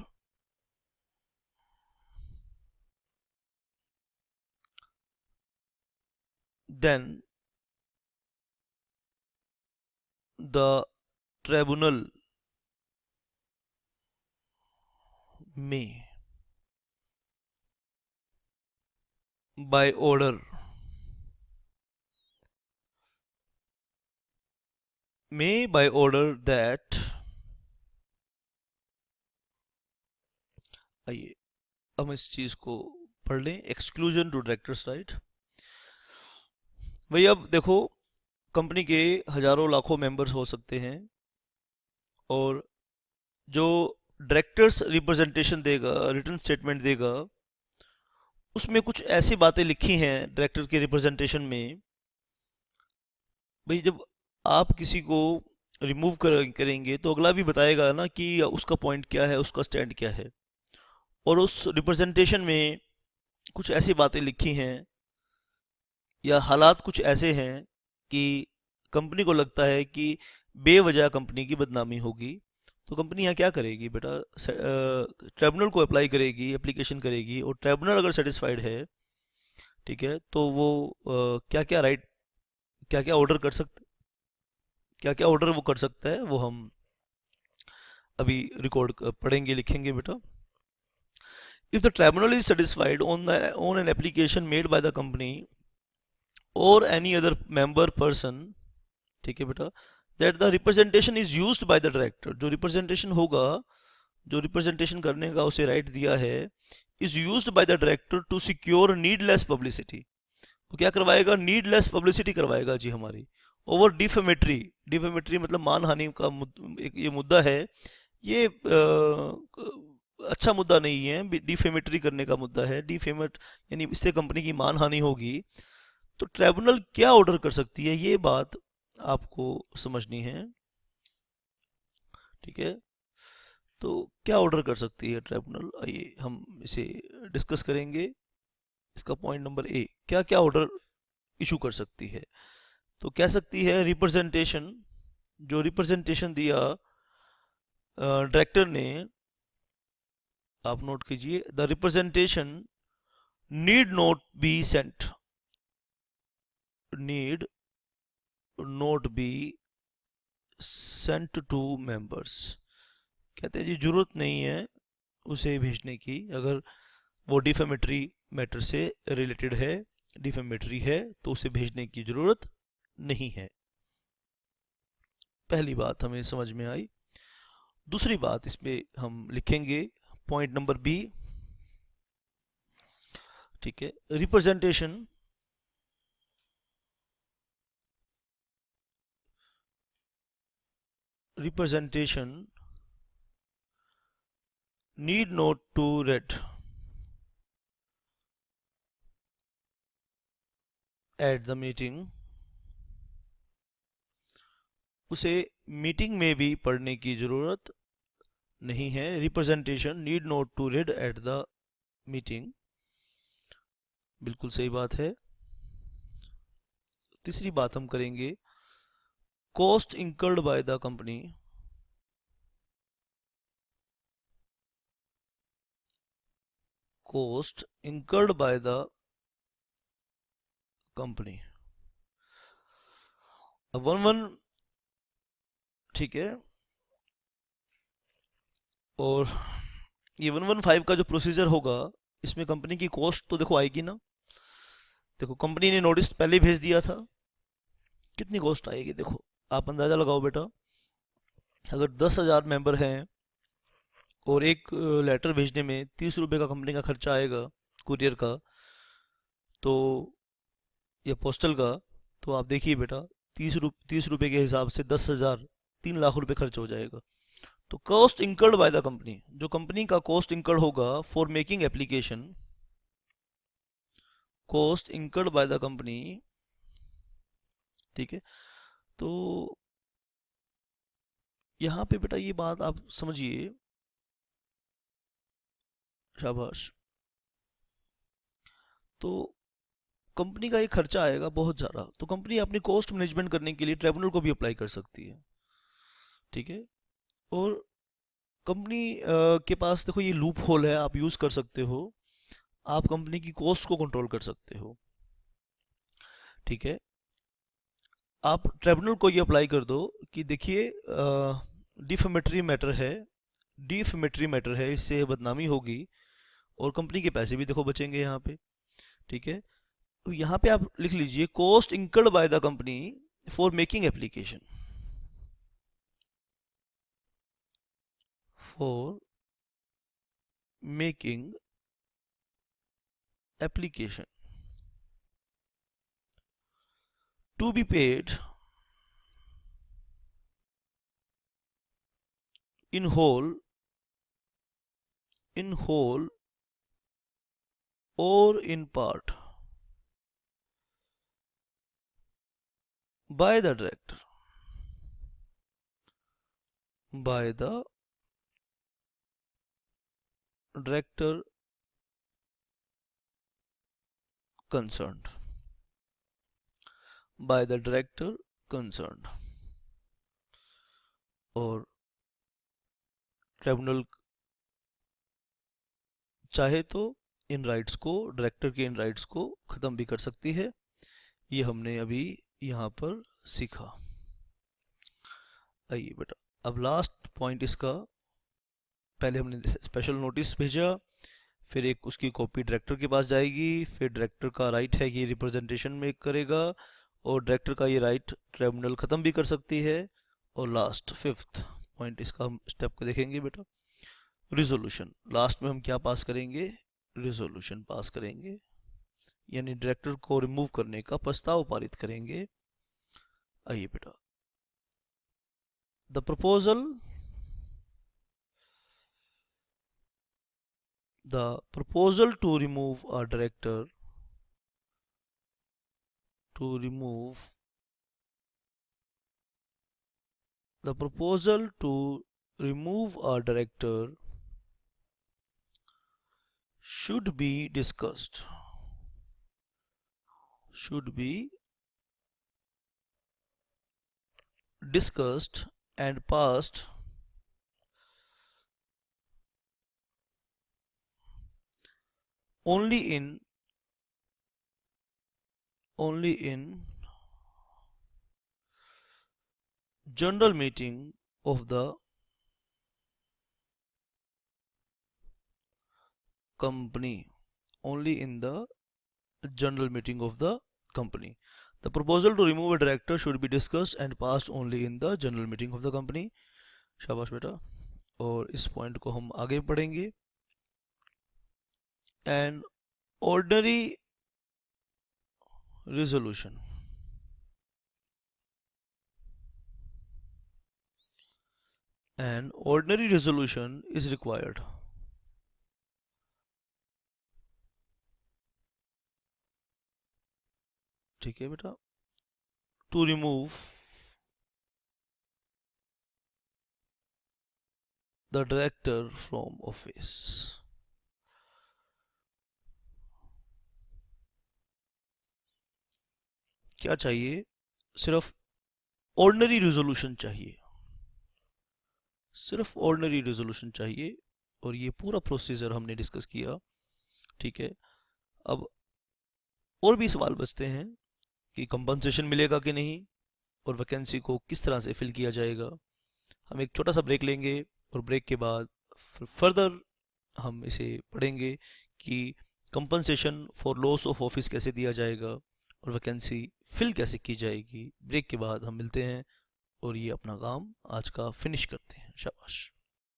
then the tribunal may by order that, आइए हम इस चीज को पढ़ लें, exclusion to directors right. भाई अब देखो, कंपनी के हजारों लाखों मेंबर्स हो सकते हैं और जो डायरेक्टर्स रिप्रेजेंटेशन देगा, रिटर्न स्टेटमेंट देगा, उसमें कुछ ऐसी बातें लिखी हैं डायरेक्टर के रिप्रेजेंटेशन में। भाई जब आप किसी को करेंगे तो अगला भी बताएगा ना कि उसका पॉइंट क्या है, उसका स्टैंड क्या है। और उस रिप्रेजेंटेशन में कुछ ऐसी बातें लिखी हैं या हालात कुछ ऐसे हैं कि कंपनी को लगता है कि बेवजह कंपनी की बदनामी होगी, तो कंपनी यहाँ क्या करेगी बेटा? ट्रिब्यूनल को अप्लाई करेगी, एप्लीकेशन करेगी, और ट्रिब्यूनल अगर सेटिस्फाइड है, ठीक है, तो वो क्या क्या राइट, क्या क्या ऑर्डर कर सकते, क्या क्या ऑर्डर वो कर सकता है, वो हम अभी रिकॉर्ड पढ़ेंगे, लिखेंगे बेटा। If the tribunal is satisfied on an application made by the company और एनी अदर मेंबर पर्सन, ठीक है बेटा, that the representation is used by the director, जो रिप्रेजेंटेशन होगा, जो रिप्रेजेंटेशन करने का उसे राइट दिया है, is used by the director to secure needless publicity, वो क्या करवाएगा? नीडलेस पब्लिसिटी करवाएगा जी हमारी। ओवर डिफेमेटरी, डिफेमेटरी मतलब मानहानि का एक ये मुद्दा है, ये अच्छा मुद्दा नहीं है, डिफेमेटरी करने का मुद्दा है। डिफेमेट यानी इससे कंपनी की मानहानि होगी। तो ट्रिब्यूनल क्या ऑर्डर कर सकती है, ये बात आपको समझनी है, ठीक है। तो क्या ऑर्डर कर सकती है ट्रिब्यूनल, आइए हम इसे डिस्कस करेंगे। इसका पॉइंट नंबर ए, क्या क्या ऑर्डर इशू कर सकती है? तो कह सकती है रिप्रेजेंटेशन, जो रिप्रेजेंटेशन दिया डायरेक्टर ने, आप नोट कीजिए, the representation need not be sent, need not be sent to members, कहते हैं जी जरूरत नहीं है उसे भेजने की, अगर वो डिफेमेटरी मैटर से रिलेटेड है, डिफेमेटरी है, तो उसे भेजने की जरूरत नहीं है। पहली बात हमें समझ में आई। दूसरी बात इसमें हम लिखेंगे पॉइंट नंबर बी, ठीक है। Representation representation need not to read at the meeting, उसे मीटिंग में भी पढ़ने की जरूरत नहीं है। Representation need not to read at the meeting, बिल्कुल सही बात है। तीसरी बात हम करेंगे, cost incurred by the company, cost incurred by the company, अब वन वन, ठीक है। और ये 115 का जो प्रोसीजर होगा, इसमें कंपनी की कॉस्ट तो देखो आएगी ना। देखो कंपनी ने नोटिस पहले ही भेज दिया था, कितनी कॉस्ट आएगी देखो, आप अंदाजा लगाओ बेटा। अगर 10,000 मेंबर हैं और एक लेटर भेजने में 30 रुपये का कंपनी का खर्चा आएगा, कुरियर का, तो या पोस्टल का, तो आप देखिए बेटा, 30 रुपये के हिसाब से 10,000, 3 लाख रुपए खर्च हो जाएगा। तो cost incurred by the company, जो कंपनी का कॉस्ट इंकर्ड होगा for making application, cost incurred by the company, ठीक है। तो यहाँ पे बेटा ये बात आप समझिए, शाबाश। तो कंपनी का एक खर्चा आएगा बहुत ज़्यादा, तो कंपनी अपनी कॉस्ट मैनेजमेंट करने के लिए ट्रिब्यूनल को भी अप्लाई कर सकती है, ठीक है। और कंपनी के पास देखो ये लूप होल है, आप यूज़ कर सकते हो, आप कंपनी की कॉस्ट को कंट्रोल कर सकते हो, ठीक है। आप ट्रिब्यूनल को ये अप्लाई कर दो कि देखिए डिफेमेटरी मैटर है, डिफेमेटरी मैटर है, इससे बदनामी होगी और कंपनी के पैसे भी देखो बचेंगे यहाँ पे, ठीक है। तो यहाँ पे आप लिख लीजिए cost incurred by the company for making application, for making application to be paid in whole in whole or in part by the director concerned by the director concerned और ट्रिब्यूनल चाहे तो इन राइट्स को, director के इन rights को ख़त्म भी कर सकती है। ये हमने अभी यहाँ पर सीखा। आइए बेटा, अब लास्ट पॉइंट इसका, पहले हमने स्पेशल नोटिस भेजा, फिर एक उसकी कॉपी डायरेक्टर के पास जाएगी, फिर डायरेक्टर का राइट है कि रिप्रेजेंटेशन में करेगा और डायरेक्टर का ये राइट ट्रिब्यूनल ख़त्म भी कर सकती है। और लास्ट फिफ्थ पॉइंट इसका हम स्टेप को देखेंगे बेटा, रिजोल्यूशन। लास्ट में हम क्या पास करेंगे? रिजोल्यूशन पास करेंगे, यानी डायरेक्टर को रिमूव करने का प्रस्ताव पारित करेंगे। आइए बेटा, the proposal to remove a director should be discussed and passed only in general meeting of the company. Only in the general meeting of the company. The proposal to remove a director should be discussed and passed only in the general meeting of the company. शाबाश बेटा। और इस point को हम आगे पढ़ेंगे। An ordinary resolution is required ठीक है बेटा, to remove the director from office। क्या चाहिए? सिर्फ ऑर्डिनरी रिजोल्यूशन चाहिए, सिर्फ ऑर्डिनरी रिजोल्यूशन चाहिए। और ये पूरा प्रोसीजर हमने डिस्कस किया। ठीक है, अब और भी सवाल बचते हैं कि कंपनसेशन मिलेगा कि नहीं और वैकेंसी को किस तरह से फिल किया जाएगा। हम एक छोटा सा ब्रेक लेंगे और ब्रेक के बाद फर्दर हम इसे पढ़ेंगे कि compensation for loss of office कैसे दिया जाएगा और वैकेंसी फिल कैसे की जाएगी। ब्रेक के बाद हम मिलते हैं और ये अपना काम आज का फिनिश करते हैं। शाबाश।